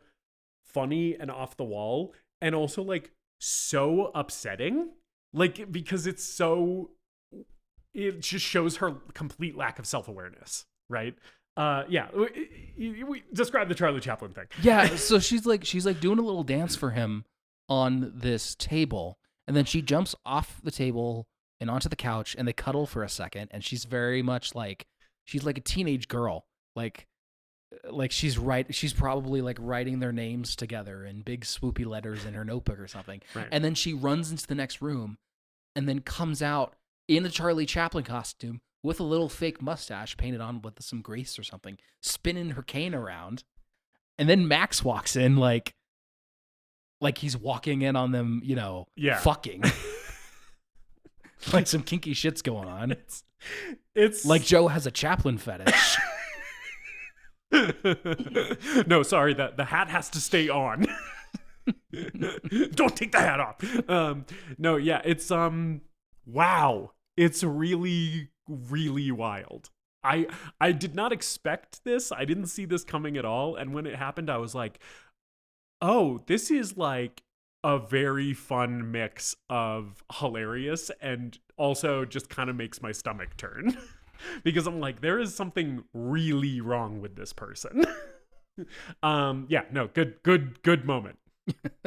funny and off the wall, and also like so upsetting, like because it just shows her complete lack of self-awareness, right? We describe the Charlie Chaplin thing. Yeah, so she's like doing a little dance for him on this table, and then she jumps off the table and onto the couch, and they cuddle for a second, and she's very much like she's like a teenage girl, like she's probably like writing their names together in big swoopy letters in her notebook or something. Right. And then she runs into the next room and then comes out in a Charlie Chaplin costume with a little fake mustache painted on with some grease or something, spinning her cane around. And then Max walks in like he's walking in on them, fucking. Like some kinky shit's going on. It's like Joe has a Chaplin fetish. No, sorry, the hat has to stay on. Don't take the hat off. No, yeah, it's wow. It's really, really wild. I did not expect this. I didn't see this coming at all. And when it happened, I was like, oh, this is like a very fun mix of hilarious and also just kind of makes my stomach turn. Because I'm like, there is something really wrong with this person. Good moment.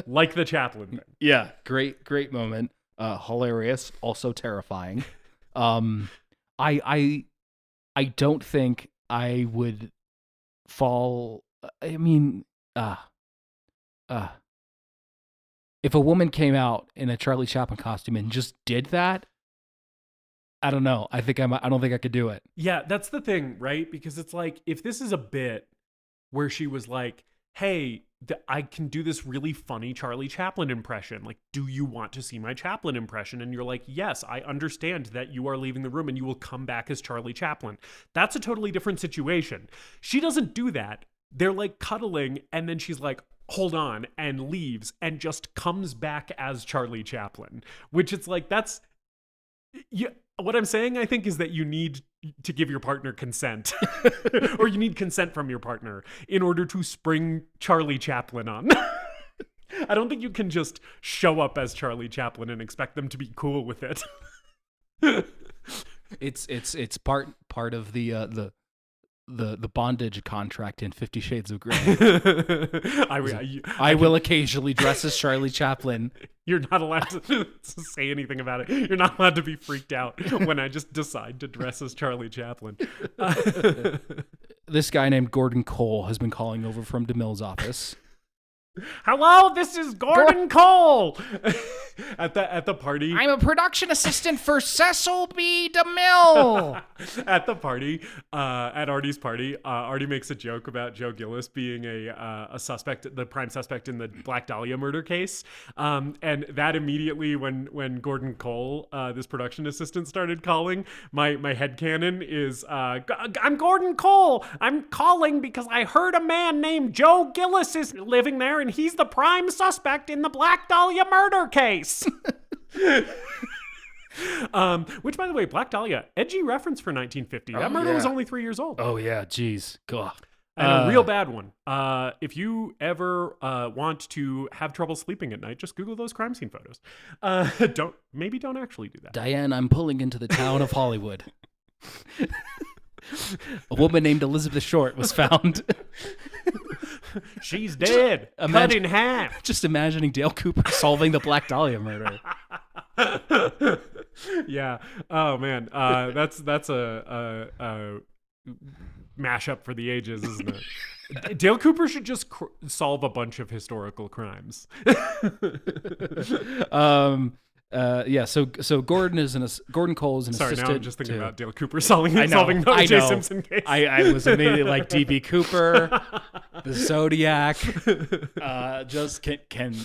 Like the Chaplin thing. Yeah, great moment. Hilarious, also terrifying. I don't think I would fall. I mean, if a woman came out in a Charlie Chaplin costume and just did that, I don't know. I don't think I could do it. Yeah, that's the thing, right? Because it's like, if this is a bit where she was like, hey, I can do this really funny Charlie Chaplin impression. Like, do you want to see my Chaplin impression? And you're like, yes, I understand that you are leaving the room and you will come back as Charlie Chaplin. That's a totally different situation. She doesn't do that. They're like cuddling, and then she's like, hold on, and leaves and just comes back as Charlie Chaplin, which it's like, that's... Yeah, what I'm saying, I think, is that you need to give your partner consent or you need consent from your partner in order to spring Charlie Chaplin on. I don't think you can just show up as Charlie Chaplin and expect them to be cool with it. It's part of the bondage contract in 50 Shades of Grey. I will occasionally dress as Charlie Chaplin. You're not allowed to say anything about it. You're not allowed to be freaked out when I just decide to dress as Charlie Chaplin. This guy named Gordon Cole has been calling over from DeMille's office. Hello, this is Gordon Cole. At the party. I'm a production assistant for Cecil B. DeMille. At the party, at Artie's party, Artie makes a joke about Joe Gillis being a suspect, the prime suspect in the Black Dahlia murder case. And that immediately, when Gordon Cole, this production assistant, started calling, my headcanon is, I'm Gordon Cole. I'm calling because I heard a man named Joe Gillis is living there, and he's the prime suspect in the Black Dahlia murder case. Which, by the way, Black Dahlia, edgy reference for 1950. That murder was only 3 years old. Oh yeah, geez, God. And a real bad one. If you ever want to have trouble sleeping at night, just Google those crime scene photos. Don't actually do that. Diane, I'm pulling into the town of Hollywood. A woman named Elizabeth Short was found. She's dead. Cut in half. Just imagining Dale Cooper solving the Black Dahlia murder. Yeah. Oh man. That's a mashup for the ages, isn't it? Dale Cooper should just solve a bunch of historical crimes. So Gordon Cole is an assistant. Sorry, now I'm just thinking about Dale Cooper solving the O.J. Simpson case. I was immediately like D.B. Cooper, the Zodiac. Can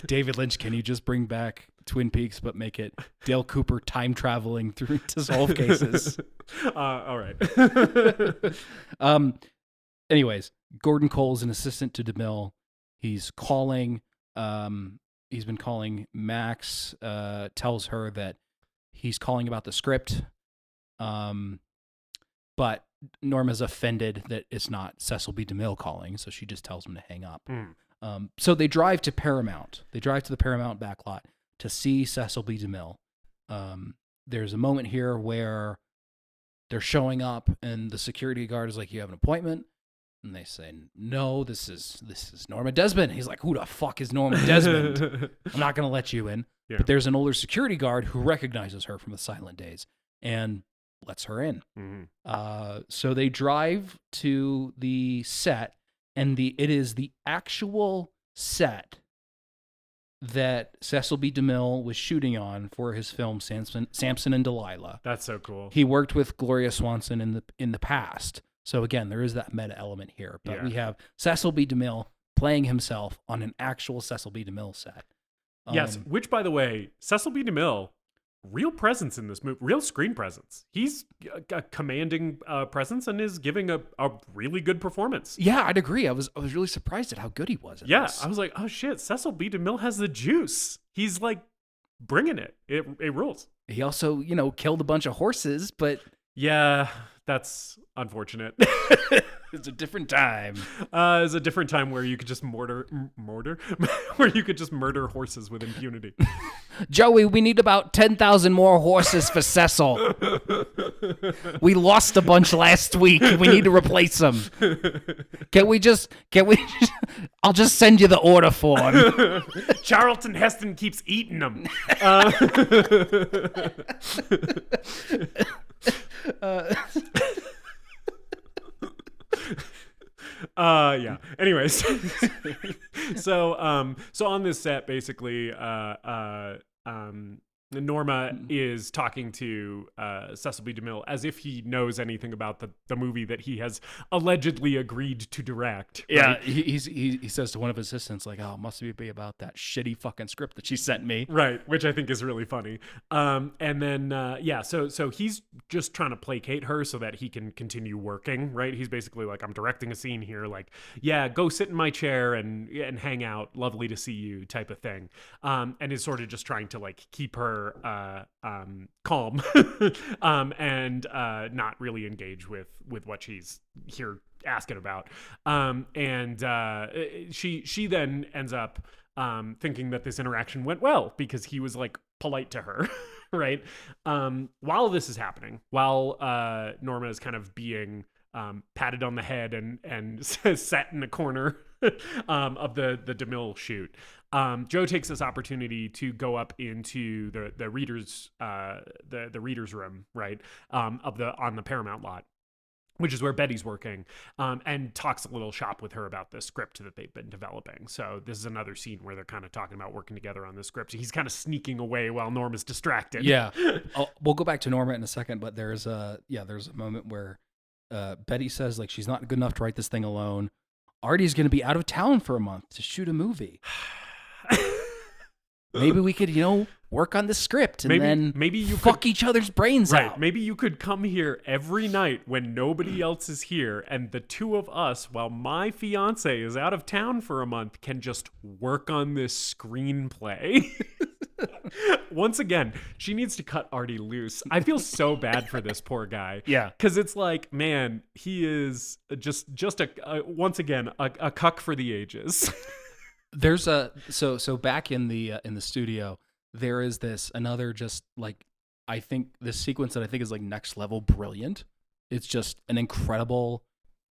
David Lynch? Can you just bring back Twin Peaks, but make it Dale Cooper time traveling through to solve cases? All right. Anyways, Gordon Cole is an assistant to DeMille. He's calling. He's been calling Max, tells her that he's calling about the script. But Norma's offended that it's not Cecil B. DeMille calling, so she just tells him to hang up. So they drive to Paramount. They drive to the Paramount backlot to see Cecil B. DeMille. There's a moment here where they're showing up and the security guard is like, "You have an appointment?" And they say, "No, this is Norma Desmond." He's like, "Who the fuck is Norma Desmond? I'm not going to let you in." Yeah. But there's an older security guard who recognizes her from the silent days and lets her in. Mm-hmm. So they drive to the set, and it is the actual set that Cecil B. DeMille was shooting on for his film Samson and Delilah. That's so cool. He worked with Gloria Swanson in the past. So again, there is that meta element here. But we have Cecil B. DeMille playing himself on an actual Cecil B. DeMille set. Yes, which, by the way, Cecil B. DeMille, real presence in this movie, real screen presence. He's a commanding presence and is giving a really good performance. Yeah, I'd agree. I was really surprised at how good he was. Yeah, this. I was like, oh shit, Cecil B. DeMille has the juice. He's like bringing it. It rules. He also, killed a bunch of horses, but yeah, that's unfortunate. it's a different time. It's a different time where you could just murder, where you could just murder horses with impunity. Joey, we need about 10,000 more horses for Cecil. We lost a bunch last week. We need to replace them. I'll just send you the order form. Charlton Heston keeps eating them. Yeah. Anyways, so on this set, basically, Norma is talking to Cecil B. DeMille as if he knows anything about the movie that he has allegedly agreed to direct. Yeah, right? he says to one of his assistants, like, "Oh, it must be about that shitty fucking script that she sent me." Right, which I think is really funny. And then so he's just trying to placate her so that he can continue working. Right, he's basically like, "I'm directing a scene here. Like, yeah, go sit in my chair and hang out. Lovely to see you," type of thing. And is sort of just trying to like keep her calm and not really engage with what she's here asking about. She then ends up thinking that this interaction went well because he was like polite to her. Right. While this is happening, while Norma is kind of being patted on the head and set in a corner of the DeMille shoot, Joe takes this opportunity to go up into the readers the readers room, right, on the Paramount lot, which is where Betty's working, and talks a little shop with her about the script that they've been developing. So this is another scene where they're kind of talking about working together on the script. He's kind of sneaking away while Norma's distracted. Yeah, we'll go back to Norma in a second, but there's a moment where Betty says like she's not good enough to write this thing alone. Artie's going to be out of town for a month to shoot a movie. Maybe we could, work on the script and maybe you fuck each other's brains out. Right. Maybe you could come here every night when nobody else is here, and the two of us, while my fiance is out of town for a month, can just work on this screenplay. Once again, she needs to cut Artie loose. I feel so bad for this poor guy. Yeah. Because it's like, man, he is just once again, a cuck for the ages. There's so back in the studio, there is another just like, I think this sequence that I think is like next level brilliant. It's just an incredible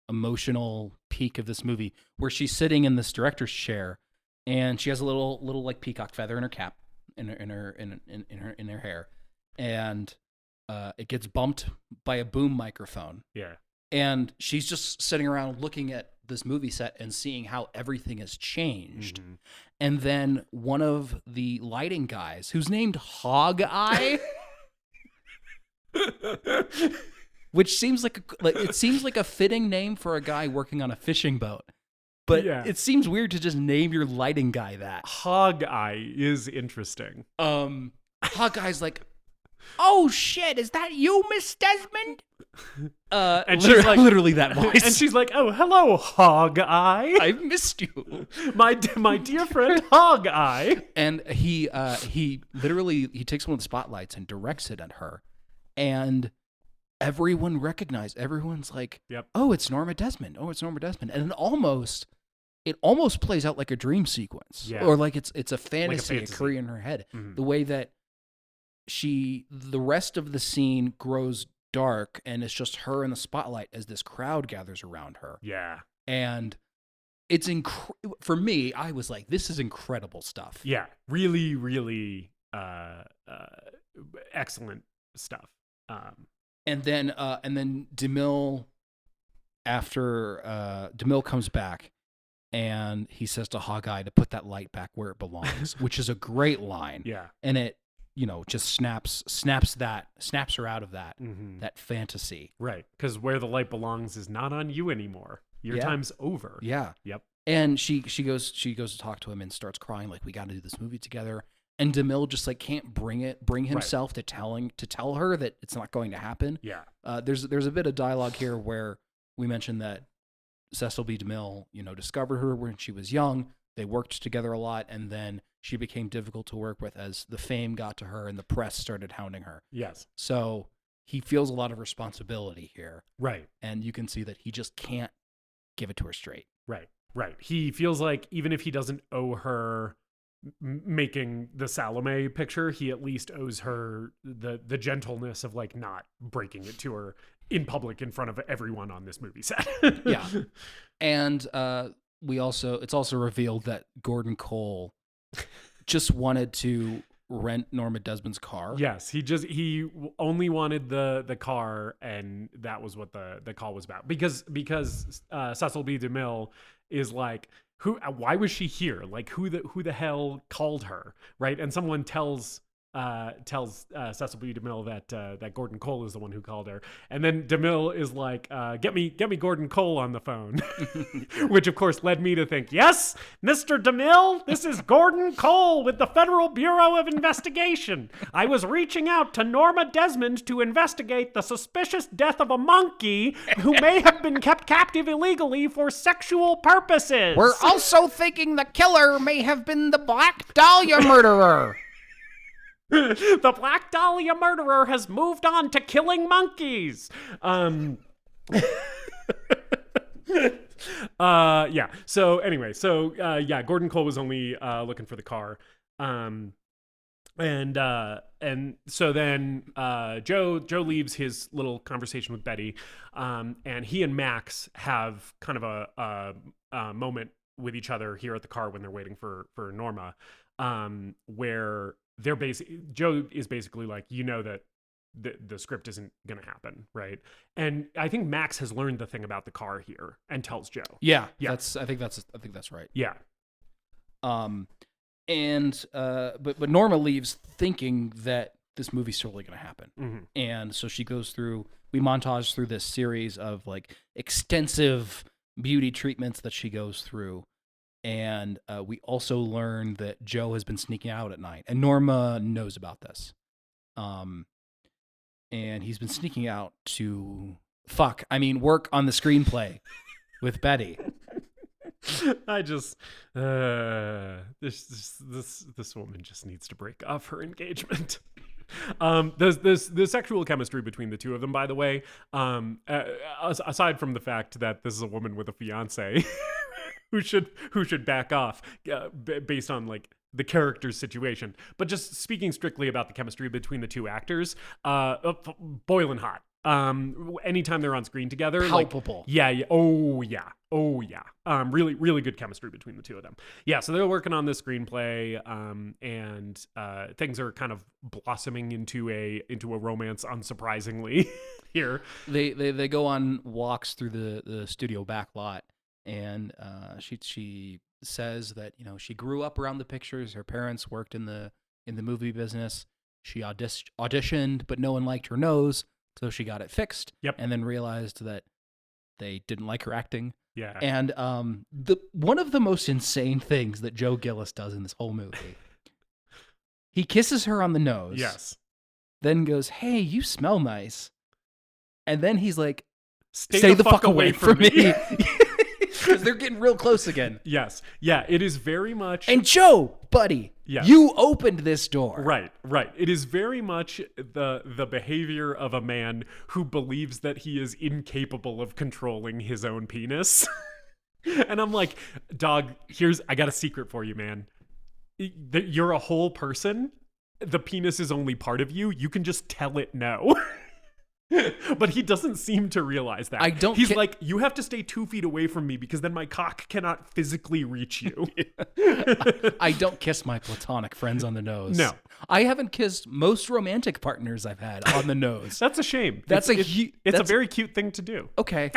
emotional peak of this movie where she's sitting in this director's chair and she has a little like peacock feather in her cap in her hair, and it gets bumped by a boom microphone. Yeah. And she's just sitting around looking at this movie set and seeing how everything has changed. Mm-hmm. And then one of the lighting guys, who's named Hog Eye, which seems like a fitting name for a guy working on a fishing boat. But It seems weird to just name your lighting guy that. Hog Eye is interesting. Hog Eye's like, "Oh shit, is that you, Miss Desmond?" And she's like, literally that voice. And she's like, "Oh, hello, Hog Eye. I've missed you, my dear friend, Hog Eye." And he literally takes one of the spotlights and directs it at her, and everyone's like, "Yep. Oh, it's Norma Desmond. Oh, it's Norma Desmond." And then almost it almost plays out like a dream sequence, or like it's a fantasy occurring in her head. The way that the rest of the scene grows dark, and it's just her in the spotlight as this crowd gathers around her. Yeah. And it's for me, I was like, this is incredible stuff. Yeah. Really, really excellent stuff. And then DeMille, after DeMille comes back, and he says to Hawkeye to put that light back where it belongs, which is a great line. Yeah. And it, just snaps her out of that fantasy. Right. Because where the light belongs is not on you anymore. Your time's over. Yeah. Yep. And she goes to talk to him and starts crying, like, we got to do this movie together. And DeMille just like can't bring himself to tell her that it's not going to happen. Yeah. There's a bit of dialogue here where we mentioned that Cecil B. DeMille, discovered her when she was young. They worked together a lot, and then she became difficult to work with as the fame got to her and the press started hounding her. Yes. So he feels a lot of responsibility here. Right. And you can see that he just can't give it to her straight. Right. Right. He feels like even if he doesn't owe her making the Salome picture, he at least owes her the gentleness of like not breaking it to her in public in front of everyone on this movie set. Yeah. And it's also revealed that Gordon Cole just wanted to rent Norma Desmond's car. Yes, he only wanted the car, and that was what the call was about. Because Cecil B. DeMille is like, why was she here? Like, who the hell called her, right? And someone tells Cecil B. DeMille that Gordon Cole is the one who called her, and then DeMille is like, get me Gordon Cole on the phone, which of course led me to think, yes, Mr. DeMille, this is Gordon Cole with the Federal Bureau of Investigation. I was reaching out to Norma Desmond to investigate the suspicious death of a monkey who may have been kept captive illegally for sexual purposes. We're also thinking the killer may have been the Black Dahlia Murderer. The Black Dahlia Murderer has moved on to killing monkeys. Yeah. So anyway, Gordon Cole was only looking for the car. And so then Joe leaves his little conversation with Betty, and he and Max have kind of a moment with each other here at the car when they're waiting for Norma, where Joe is basically like, that the script isn't going to happen, right? And I think Max has learned the thing about the car here and tells Joe. Yeah. I think that's right. Yeah. But Norma leaves thinking that this movie's totally going to happen. Mm-hmm. And so we montage through this series of like extensive beauty treatments that she goes through. And we also learn that Joe has been sneaking out at night, and Norma knows about this. And he's been sneaking out to work on the screenplay with Betty. I just this woman just needs to break off her engagement. The sexual chemistry between the two of them, by the way, aside from the fact that this is a woman with a fiance who should back off based on like the character's situation, but just speaking strictly about the chemistry between the two actors, boiling hot. Anytime they're on screen together, palpable. Really, really good chemistry between the two of them. Yeah, so they're working on this screenplay, and things are kind of blossoming into a romance, unsurprisingly. Here, they go on walks through the studio back lot, and she says that she grew up around the pictures. Her parents worked in the movie business. She auditioned, but no one liked her nose. So she got it fixed, and then realized that they didn't like her acting. Yeah. And one of the most insane things that Joe Gillis does in this whole movie, he kisses her on the nose. Yes. Then goes, "Hey, you smell nice." And then he's like, "Stay the fuck away from me." Because they're getting real close again. Yes. Yeah, it is very much... And Joe, buddy, you opened this door. Right. It is very much the behavior of a man who believes that he is incapable of controlling his own penis. And I'm like, dog, I got a secret for you, man. You're a whole person. The penis is only part of you. You can just tell it no. But he doesn't seem to realize that. He's like, you have to stay 2 feet away from me because then my cock cannot physically reach you. I don't kiss my platonic friends on the nose. No. I haven't kissed most romantic partners I've had on the nose. That's a shame. It's a very cute thing to do. Okay.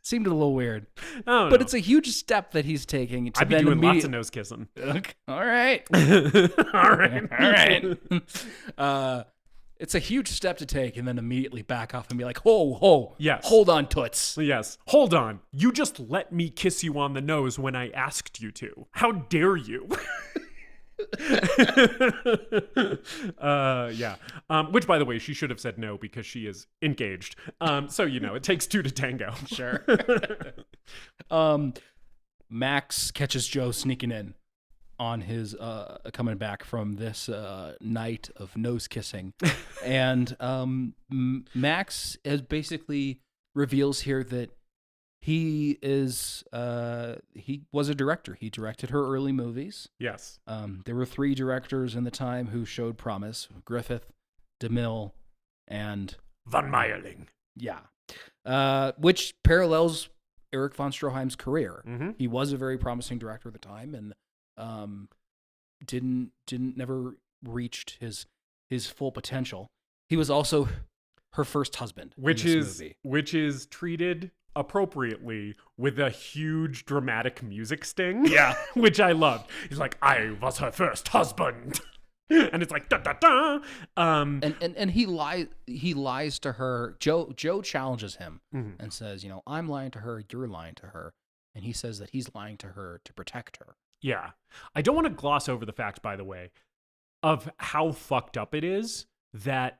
Seemed a little weird. Oh, but it's a huge step that he's taking. I'd be doing lots of nose kissing. Okay. All right. All right. It's a huge step to take and then immediately back off and be like, ho, yes. Hold on, toots. Yes. Hold on. You just let me kiss you on the nose when I asked you to. How dare you? Yeah. Which, by the way, she should have said no because she is engaged. So, it takes two to tango. Sure. Max catches Joe sneaking in on his coming back from this night of nose kissing. And Max basically reveals here that he was a director. He directed her early movies. Yes. There were 3 directors in the time who showed promise: Griffith, DeMille, and Von Meyerling. Yeah. Which parallels Erich von Stroheim's career. Mm-hmm. He was a very promising director at the time, and never reached his full potential. He was also her first husband, which is treated appropriately with a huge dramatic music sting. Yeah. Which I loved. He's like, I was her first husband. And it's like da da da. And he lies to her. Joe challenges him and says, I'm lying to her, you're lying to her. And he says that he's lying to her to protect her. Yeah. I don't want to gloss over the fact, by the way, of how fucked up it is that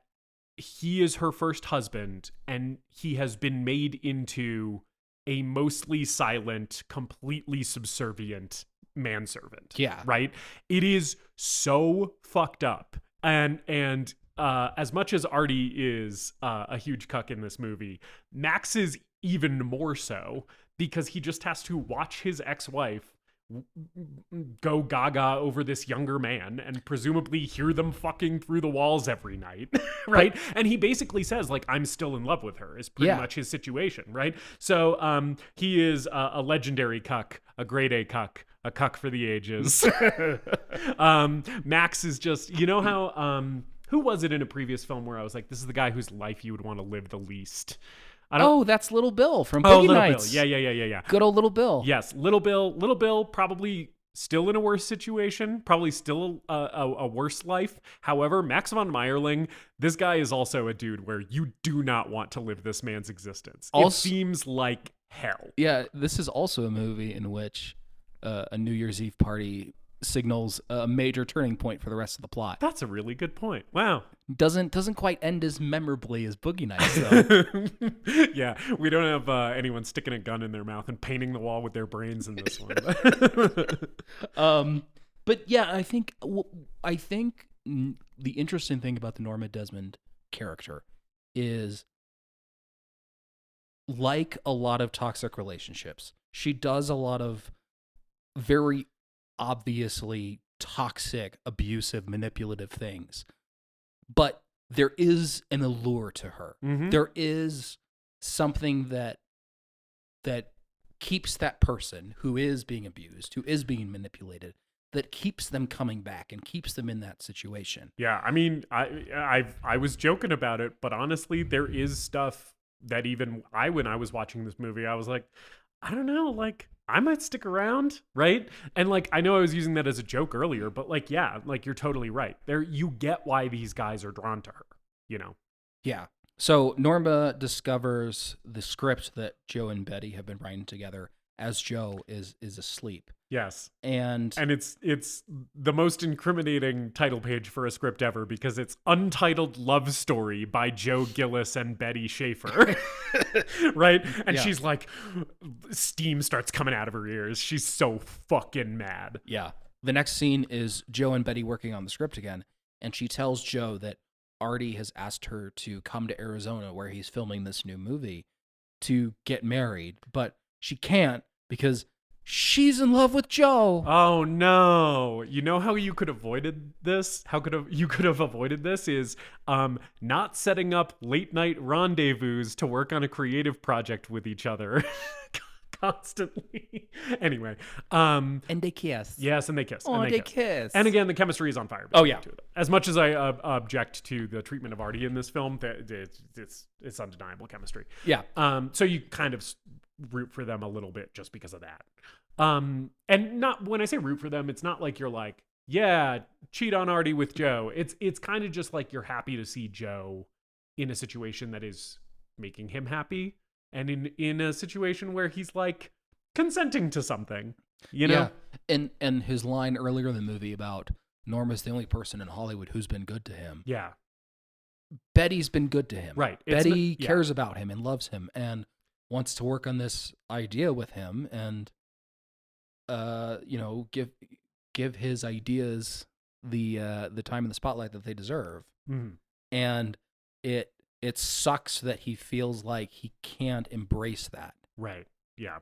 he is her first husband and he has been made into a mostly silent, completely subservient manservant. Yeah. Right? It is so fucked up. And as much as Artie is a huge cuck in this movie, Max is even more so because he just has to watch his ex-wife go gaga over this younger man and presumably hear them fucking through the walls every night, right? And he basically says, like, I'm still in love with her is pretty much his situation, right? So he is a legendary cuck, a grade A cuck, a cuck for the ages. Max is just, how, who was it in a previous film where I was like, this is the guy whose life you would want to live the least? That's Little Bill from Boogie Nights. Bill. Yeah. Good old Little Bill. Yes, Little Bill probably still in a worse situation, probably still a worse life. However, Max von Meyerling, this guy is also a dude where you do not want to live this man's existence. It seems like hell. Yeah, this is also a movie in which a New Year's Eve party signals a major turning point for the rest of the plot. That's a really good point. Wow. Doesn't quite end as memorably as Boogie Nights, though. Yeah, we don't have anyone sticking a gun in their mouth and painting the wall with their brains in this one. But yeah, I think the interesting thing about the Norma Desmond character is, like a lot of toxic relationships, she does a lot of very obviously toxic, abusive, manipulative things. But there is an allure to her. Mm-hmm. There is something that keeps that person who is being abused, who is being manipulated, that keeps them coming back and keeps them in that situation. Yeah, I mean, I was joking about it, but honestly, there is stuff that even when I was watching this movie, I was like, I don't know, like, I might stick around, right? And like, I know I was using that as a joke earlier, but like, yeah, like you're totally right. You get why these guys are drawn to her, Yeah. So Norma discovers the script that Joe and Betty have been writing together as Joe is asleep. Yes. And it's the most incriminating title page for a script ever because it's Untitled Love Story by Joe Gillis and Betty Schaefer. Right? And she's like, steam starts coming out of her ears. She's so fucking mad. Yeah. The next scene is Joe and Betty working on the script again. And she tells Joe that Artie has asked her to come to Arizona where he's filming this new movie to get married, but she can't because she's in love with Joe. Oh no. You know how you could have avoided this? You could have avoided this is not setting up late night rendezvous to work on a creative project with each other constantly. Anyway, And they kiss. yes, and they kiss. Oh, and they kiss. And again, the chemistry is on fire. Oh, yeah. As much as I object to the treatment of Artie in this film, it's undeniable chemistry. Yeah. So you kind of root for them a little bit just because of that. And not when I say root for them, it's not like you're like, yeah, cheat on Artie with Joe. It's kind of just like you're happy to see Joe in a situation that is making him happy, and in a situation where he's like consenting to something, you know? Yeah. And his line earlier in the movie about Norma's the only person in Hollywood who's been good to him. Yeah. Betty's been good to him. Right. Betty cares about him and loves him and wants to work on this idea with him and give his ideas the time and the spotlight that they deserve. Mm-hmm. And it sucks that he feels like he can't embrace that. Right. Yeah.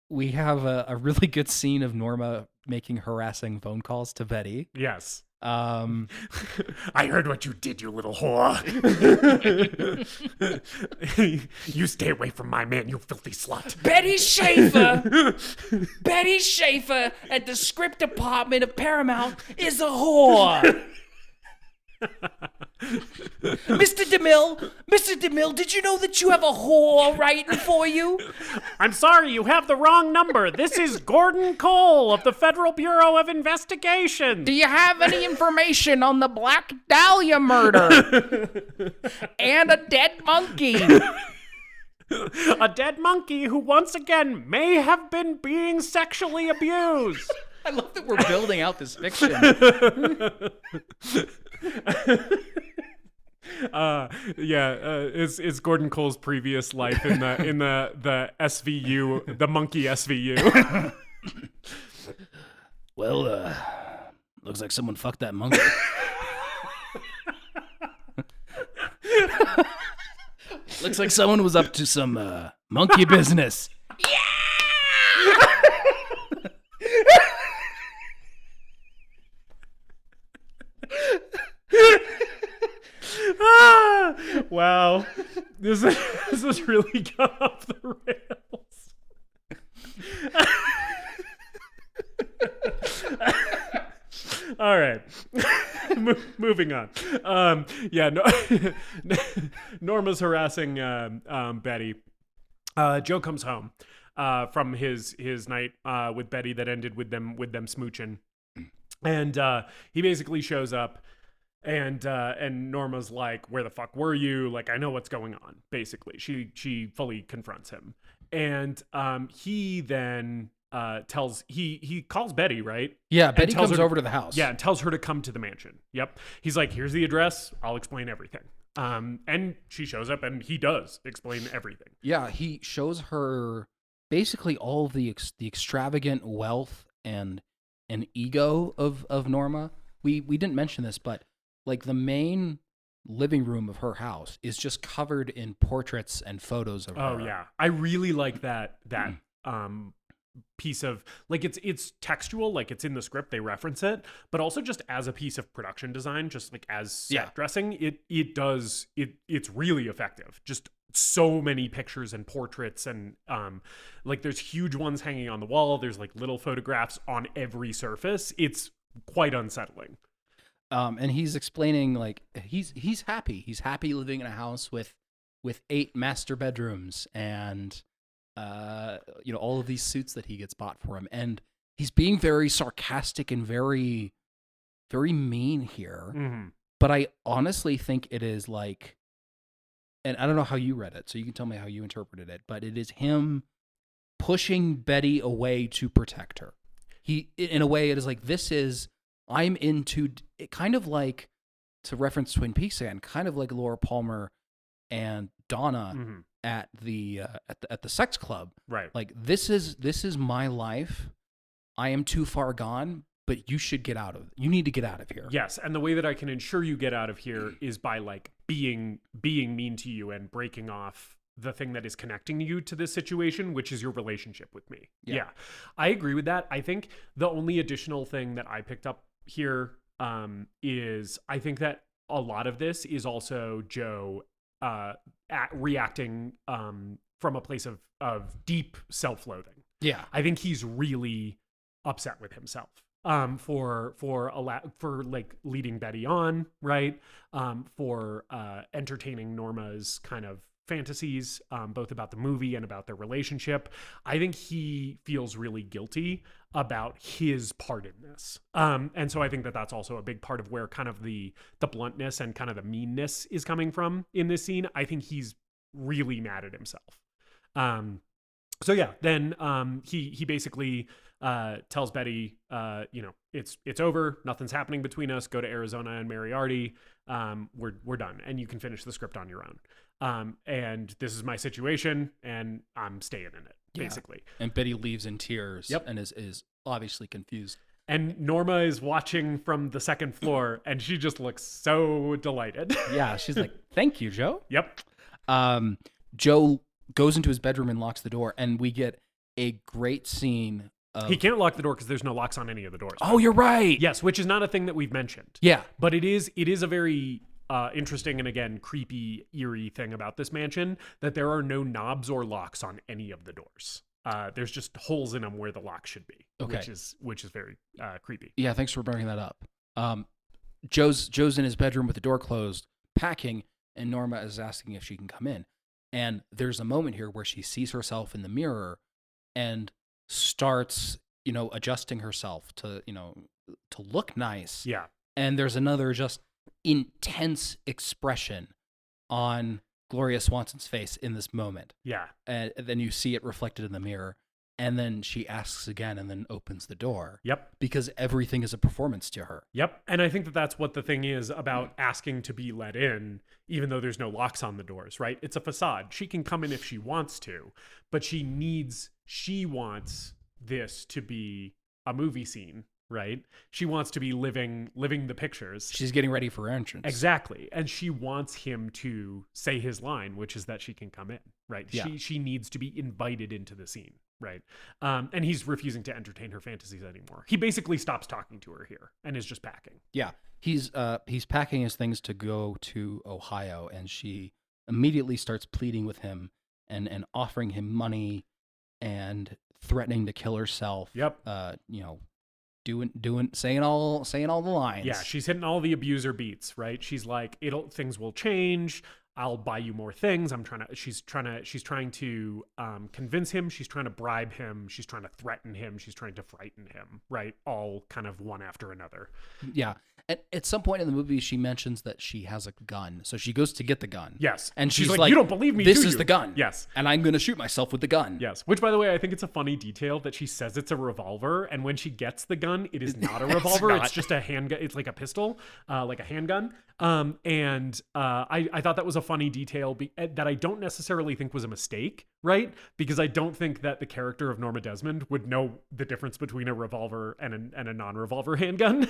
We have a really good scene of Norma making harassing phone calls to Betty. Yes. I heard what you did, you little whore. You stay away from my man, you filthy slut. Betty Schaefer at the script department of Paramount is a whore. Mr. DeMille, did you know that you have a whore writing for you? I'm sorry, you have the wrong number. This is Gordon Cole of the Federal Bureau of Investigation. Do you have any information on the Black Dahlia murder? And a dead monkey. A dead monkey who once again may have been being sexually abused. I love that we're building out this fiction. It's Gordon Cole's previous life in the SVU, the monkey SVU. Well, looks like someone fucked that monkey. Looks like someone was up to some monkey business. Wow, this is really gone off the rails. All right, moving on. Norma's harassing Betty. Joe comes home from his night with Betty that ended with them smooching, and he basically shows up. And Norma's like, where the fuck were you? Like, I know what's going on. Basically, she fully confronts him, and he then he calls Betty, right? Yeah, Betty comes over to the house. Yeah, and tells her to come to the mansion. Yep. He's like, here's the address. I'll explain everything. And she shows up, and he does explain everything. Yeah, he shows her basically all the extravagant wealth and ego of Norma. We didn't mention this, but like the main living room of her house is just covered in portraits and photos of her. Oh yeah, I really like that piece of, like, it's textual, like it's in the script, they reference it, but also just as a piece of production design, just like as set dressing, it's really effective. Just so many pictures and portraits, and like there's huge ones hanging on the wall, there's like little photographs on every surface. It's quite unsettling. And he's explaining, like, he's happy. He's happy living in a house with 8 master bedrooms and all of these suits that he gets bought for him. And he's being very sarcastic and very, very mean here. Mm-hmm. But I honestly think it is like, and I don't know how you read it, so you can tell me how you interpreted it, but it is him pushing Betty away to protect her. In a way, it is like, I'm into it, kind of like, to reference Twin Peaks again, kind of like Laura Palmer and Donna at the sex club. Right. Like, this is my life. I am too far gone, but you should you need to get out of here. Yes, and the way that I can ensure you get out of here is by like being mean to you and breaking off the thing that is connecting you to this situation, which is your relationship with me. Yeah. I agree with that. I think the only additional thing that I picked up here is I think that a lot of this is also Joe reacting from a place of deep self-loathing. Yeah. I think he's really upset with himself for like leading Betty on, right? For entertaining Norma's kind of fantasies, both about the movie and about their relationship. I think he feels really guilty about his part in this. And so I think that that's also a big part of where kind of the bluntness and kind of the meanness is coming from in this scene. I think he's really mad at himself. So yeah, then he basically tells Betty, it's over, nothing's happening between us. Go to Arizona and marry Artie. We're done, and you can finish the script on your own. And this is my situation, and I'm staying in it, basically. And Betty leaves in tears. Yep. And is obviously confused. And Norma is watching from the second floor, and she just looks so delighted. Yeah, she's like, "Thank you, Joe." Yep. Joe goes into his bedroom and locks the door, and we get a great scene of... He can't lock the door because there's no locks on any of the doors. Oh, you're right. Yes, which is not a thing that we've mentioned. Yeah. But it is a very interesting and, again, creepy, eerie thing about this mansion, that there are no knobs or locks on any of the doors. There's just holes in them where the lock should be, okay. which is very creepy. Yeah, thanks for bringing that up. Joe's in his bedroom with the door closed, packing, and Norma is asking if she can come in. And there's a moment here where she sees herself in the mirror and starts, adjusting herself to look nice. Yeah. And there's another just intense expression on Gloria Swanson's face in this moment. Yeah. And then you see it reflected in the mirror. And then she asks again and then opens the door. Yep. Because everything is a performance to her. Yep. And I think that that's what the thing is about asking to be let in, even though there's no locks on the doors, right? It's a facade. She can come in if she wants to, but she wants this to be a movie scene, right? She wants to be living the pictures. She's getting ready for her entrance. Exactly. And she wants him to say his line, which is that she can come in, right? Yeah. She needs to be invited into the scene. Right. And he's refusing to entertain her fantasies anymore. He basically stops talking to her here and is just packing. Yeah. He's packing his things to go to Ohio, and she immediately starts pleading with him and offering him money and threatening to kill herself. Yep. Saying all the lines. Yeah, she's hitting all the abuser beats, right? She's like, things will change. I'll buy you more things. She's trying to convince him. She's trying to bribe him. She's trying to threaten him. She's trying to frighten him, right? All kind of one after another. Yeah. At some point in the movie, she mentions that she has a gun. So she goes to get the gun. Yes. And she's like, you don't believe me, this do is you? the gun. Yes. And I'm going to shoot myself with the gun. Yes. Which, by the way, I think it's a funny detail that she says it's a revolver. And when she gets the gun, it is not a revolver. It's just a handgun. It's like a pistol, like a handgun. I thought that was a funny detail that I don't necessarily think was a mistake, right? Because I don't think that the character of Norma Desmond would know the difference between a revolver and a non-revolver handgun.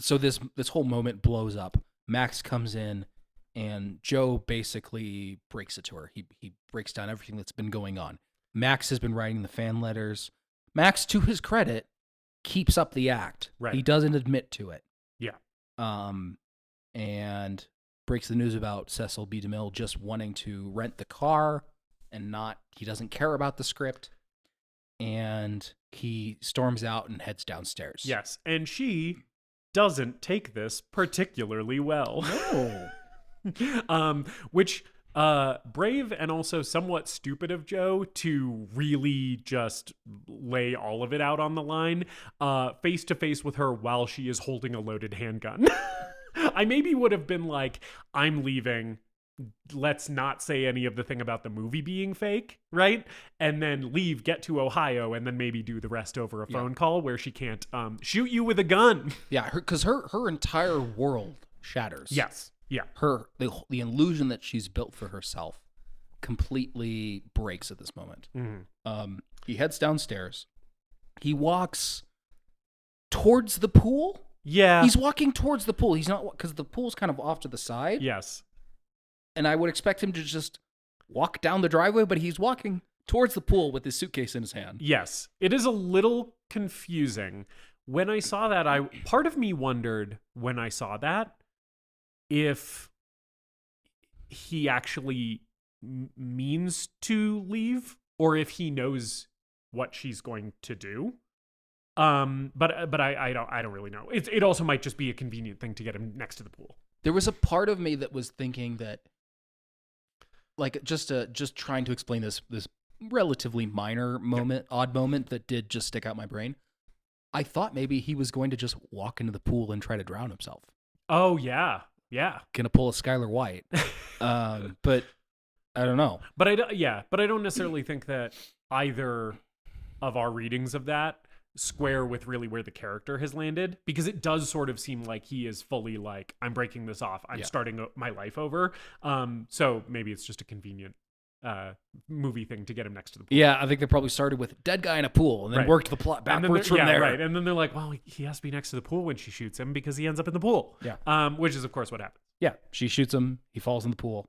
So this whole moment blows up. Max comes in, and Joe basically breaks it to her. He breaks down everything that's been going on. Max has been writing the fan letters. Max, to his credit, keeps up the act. Right. He doesn't admit to it. Yeah. And breaks the news about Cecil B. DeMille just wanting to rent the car and he doesn't care about the script. And he storms out and heads downstairs. Yes. And she doesn't take this particularly well. No. Which brave and also somewhat stupid of Joe to really just lay all of it out on the line, face to face with her while she is holding a loaded handgun. I maybe would have been like, I'm leaving. Let's not say any of the thing about the movie being fake, right? And then leave, get to Ohio, and then maybe do the rest over a phone call where she can't shoot you with a gun. Yeah, because her entire world shatters. Yes. Yeah. The illusion that she's built for herself completely breaks at this moment. Mm-hmm. He heads downstairs. He walks towards the pool. Yeah. He's walking towards the pool. He's not, because the pool's kind of off to the side. Yes. And I would expect him to just walk down the driveway, but he's walking towards the pool with his suitcase in his hand. Yes, it is a little confusing. When I saw that, part of me wondered when I saw that if he actually means to leave or if he knows what she's going to do. But I don't really know. It also might just be a convenient thing to get him next to the pool. There was a part of me that was thinking that, like, just trying to explain this relatively minor moment, odd moment that did just stick out my brain. I thought maybe he was going to just walk into the pool and try to drown himself. Oh yeah. Gonna pull a Skylar White. But I don't know. But I don't necessarily think that either of our readings of that square with really where the character has landed, because it does sort of seem like he is fully like, I'm breaking this off. I'm starting my life over. So maybe it's just a convenient movie thing to get him next to the pool. Yeah, I think they probably started with dead guy in a pool and then worked the plot backwards from there. Right. And then they're like, well, he has to be next to the pool when she shoots him because he ends up in the pool. Yeah. Which is, of course, what happens. Yeah, she shoots him. He falls in the pool.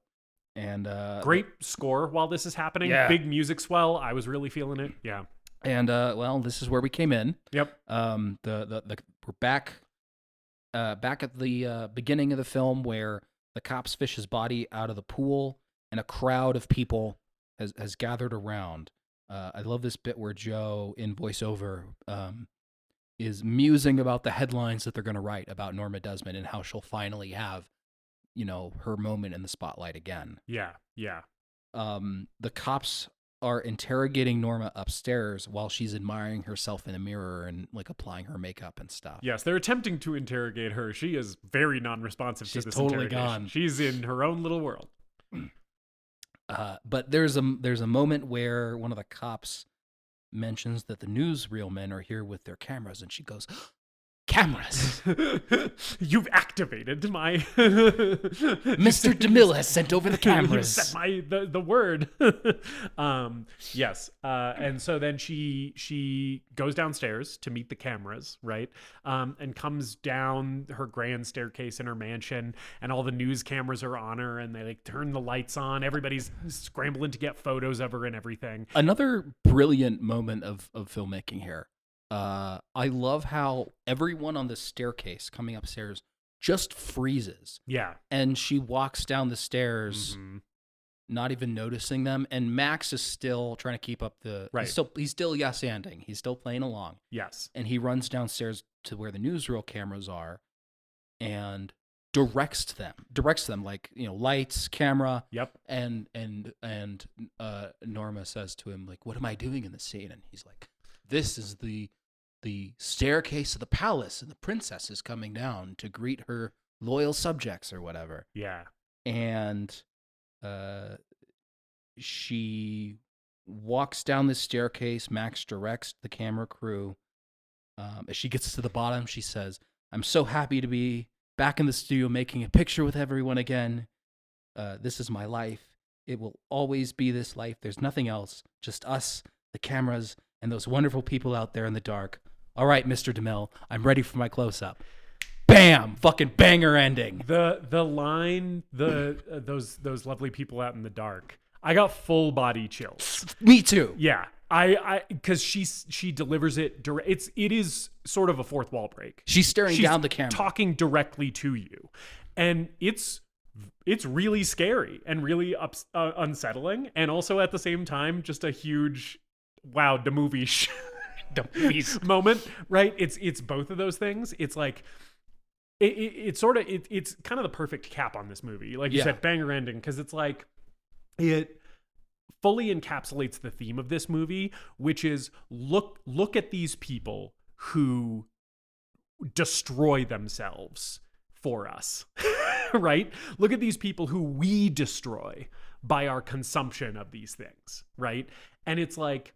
And great score while this is happening. Yeah. Big music swell. I was really feeling it. Yeah. And well, this is where we came in. Yep. We're back at the beginning of the film where the cops fish his body out of the pool and a crowd of people has gathered around. I love this bit where Joe in voiceover is musing about the headlines that they're going to write about Norma Desmond and how she'll finally have, her moment in the spotlight again. Yeah. The cops are interrogating Norma upstairs while she's admiring herself in a mirror and like applying her makeup and stuff. Yes, they're attempting to interrogate her. She is very non-responsive to this totally interrogation. Gone. She's in her own little world. But there's a moment where one of the cops mentions that the newsreel men are here with their cameras, and she goes, "Cameras! You've activated my Mr. DeMille has sent over the cameras." You said the word. Yes. And so then she goes downstairs to meet the cameras, right? And comes down her grand staircase in her mansion, and all the news cameras are on her, and they like turn the lights on. Everybody's scrambling to get photos of her and everything. Another brilliant moment of filmmaking here. I love how everyone on the staircase coming upstairs just freezes. Yeah. And she walks down the stairs, not even noticing them. And Max is still trying to keep up the... Right. He's still yes-anding. He's still playing along. Yes. And he runs downstairs to where the newsreel cameras are and directs them like, lights, camera. Yep. And Norma says to him, like, "What am I doing in this scene?" And he's like, "This is the staircase of the palace, and the princess is coming down to greet her loyal subjects," or whatever. Yeah. And she walks down the staircase. Max directs the camera crew. As she gets to the bottom, she says, "I'm so happy to be back in the studio making a picture with everyone again. This is my life. It will always be this life. There's nothing else. Just us, the cameras, and those wonderful people out there in the dark. All right, Mr. DeMille, I'm ready for my close-up." Bam! Fucking banger ending. The line, those lovely people out in the dark. I got full body chills. Me too. Yeah. I because she delivers it direct. It is sort of a fourth wall break. She's staring down the camera, talking directly to you, and it's really scary and really unsettling, and also at the same time just a huge wow, the movies moment, right? It's both of those things. It's like it's kind of the perfect cap on this movie, like you said, banger ending, because it's like it fully encapsulates the theme of this movie, which is look at these people who destroy themselves for us. Right? Look at these people who we destroy by our consumption of these things, right? And it's like,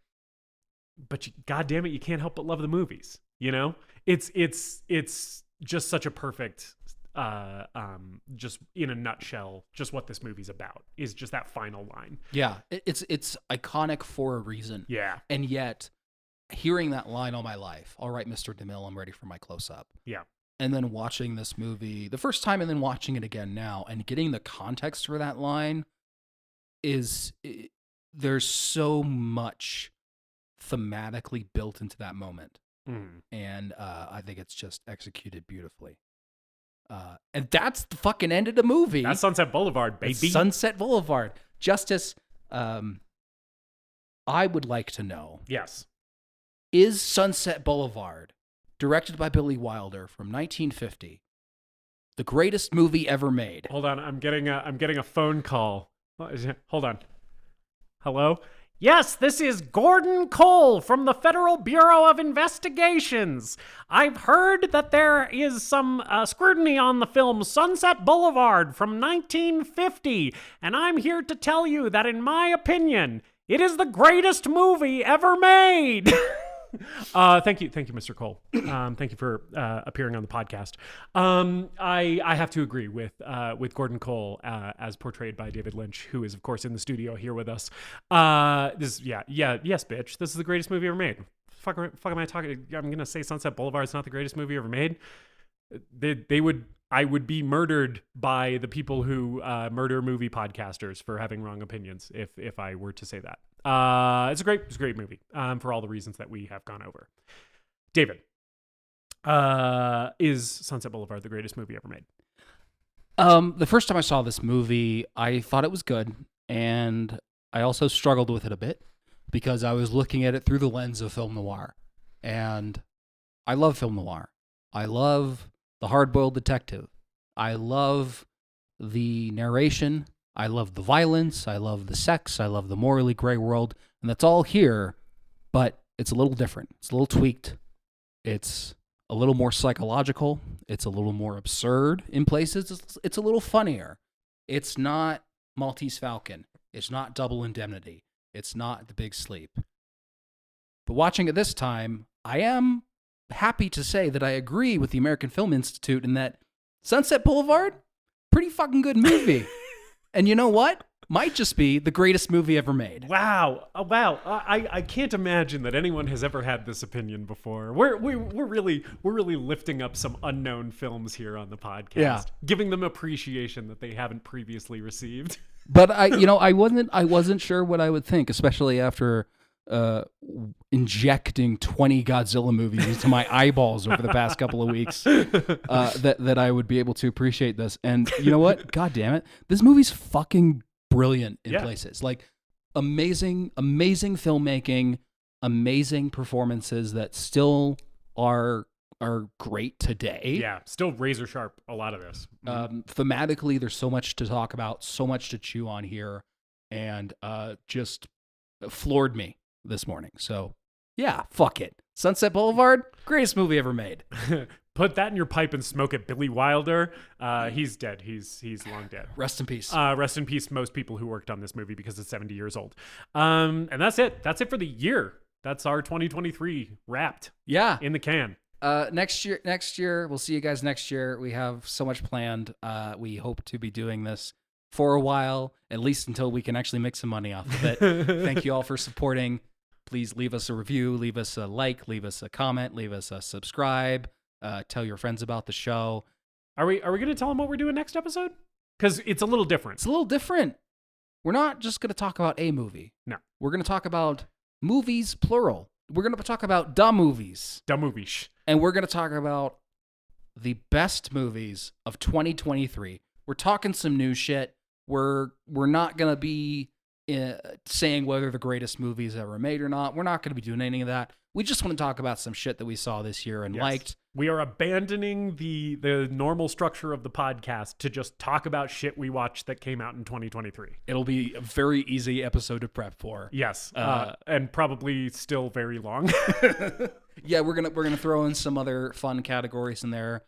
but God damn it, you can't help but love the movies, It's just such a perfect just in a nutshell, just what this movie's about is just that final line. Yeah, it's iconic for a reason. Yeah. And yet, hearing that line all my life, "All right, Mr. DeMille, I'm ready for my close-up." Yeah. And then watching this movie the first time and then watching it again now and getting the context for that line, there's so much thematically built into that moment. And I think it's just executed beautifully. And that's the fucking end of the movie. That's Sunset Boulevard, baby. It's Sunset Boulevard. Justus, I would like to know. Yes. Is Sunset Boulevard, directed by Billy Wilder from 1950, the greatest movie ever made? Hold on, I'm getting a phone call. Hold on. Hello? Yes, this is Gordon Cole from the Federal Bureau of Investigations. I've heard that there is some scrutiny on the film Sunset Boulevard from 1950, and I'm here to tell you that, in my opinion, it is the greatest movie ever made. Thank you, Mr. Cole. Thank you for appearing on the podcast. I have to agree with Gordon Cole as portrayed by David Lynch, who is of course in the studio here with us. Yes, bitch. This is the greatest movie ever made. Fuck am I talking? I'm gonna say Sunset Boulevard is not the greatest movie ever made. I would be murdered by the people who murder movie podcasters for having wrong opinions if I were to say that. It's a great movie for all the reasons that we have gone over. David, is Sunset Boulevard the greatest movie ever made? The first time I saw this movie, I thought it was good, and I also struggled with it a bit because I was looking at it through the lens of film noir, and I love film noir. I love the hard-boiled detective. I love the narration. I love the violence. I love the sex. I love the morally gray world. And that's all here, but it's a little different. It's a little tweaked. It's a little more psychological. It's a little more absurd in places. It's a little funnier. It's not Maltese Falcon. It's not Double Indemnity. It's not The Big Sleep. But watching it this time, I am happy to say that I agree with the American Film Institute in that Sunset Boulevard, pretty fucking good movie. And you know what? Might just be the greatest movie ever made. Wow. I can't imagine that anyone has ever had this opinion before. We're really lifting up some unknown films here on the podcast, giving them appreciation that they haven't previously received. But I wasn't sure what I would think, especially after injecting 20 Godzilla movies into my eyeballs over the past couple of weeks, that I would be able to appreciate this. And you know what? God damn it. This movie's fucking brilliant in places. Like amazing filmmaking, amazing performances that still are great today. Yeah, still razor sharp, a lot of this. Thematically, there's so much to talk about, so much to chew on here, and just floored me this morning. So yeah, fuck it. Sunset Boulevard, greatest movie ever made. Put that in your pipe and smoke it. Billy Wilder, he's dead. He's long dead. Rest in peace. Rest in peace, most people who worked on this movie because it's 70 years old. And that's it. That's it for the year. That's our 2023 wrapped. Yeah. In the can. Next year, we'll see you guys next year. We have so much planned. We hope to be doing this for a while, at least until we can actually make some money off of it. Thank you all for supporting. Please leave us a review, leave us a like, leave us a comment, leave us a subscribe. Tell your friends about the show. Are we going to tell them what we're doing next episode? Because it's a little different. It's a little different. We're not just going to talk about a movie. No. We're going to talk about movies, plural. We're going to talk about dumb movies. Dumb movies. And we're going to talk about the best movies of 2023. We're talking some new shit. We're not going to be saying whether the greatest movies ever made or not. We're not going to be doing any of that. We just want to talk about some shit that we saw this year and liked. We are abandoning the normal structure of the podcast to just talk about shit we watched that came out in 2023. It'll be a very easy episode to prep for. Yes, and probably still very long. Yeah, we're gonna throw in some other fun categories in there.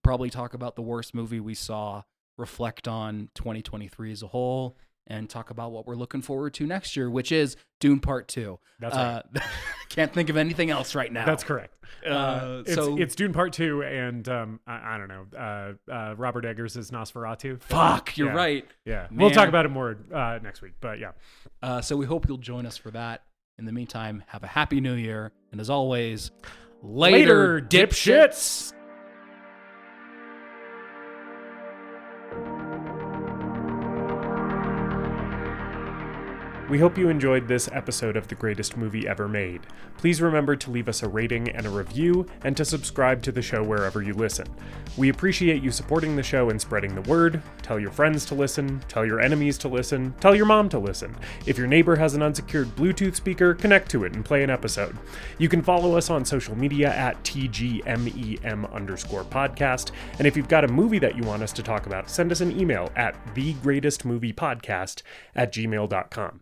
Probably talk about the worst movie we saw, reflect on 2023 as a whole, and talk about what we're looking forward to next year, which is Dune Part 2. That's right. Can't think of anything else right now. That's correct. It's Dune Part 2 and I don't know, Robert Eggers' Nosferatu. Fuck, you're right. Yeah, Man. We'll talk about it more next week, but yeah. So we hope you'll join us for that. In the meantime, have a happy new year. And as always, later dipshits! We hope you enjoyed this episode of The Greatest Movie Ever Made. Please remember to leave us a rating and a review, and to subscribe to the show wherever you listen. We appreciate you supporting the show and spreading the word. Tell your friends to listen, tell your enemies to listen, tell your mom to listen. If your neighbor has an unsecured Bluetooth speaker, connect to it and play an episode. You can follow us on social media at TGMEM_podcast, and if you've got a movie that you want us to talk about, send us an email at thegreatestmoviepodcast@gmail.com.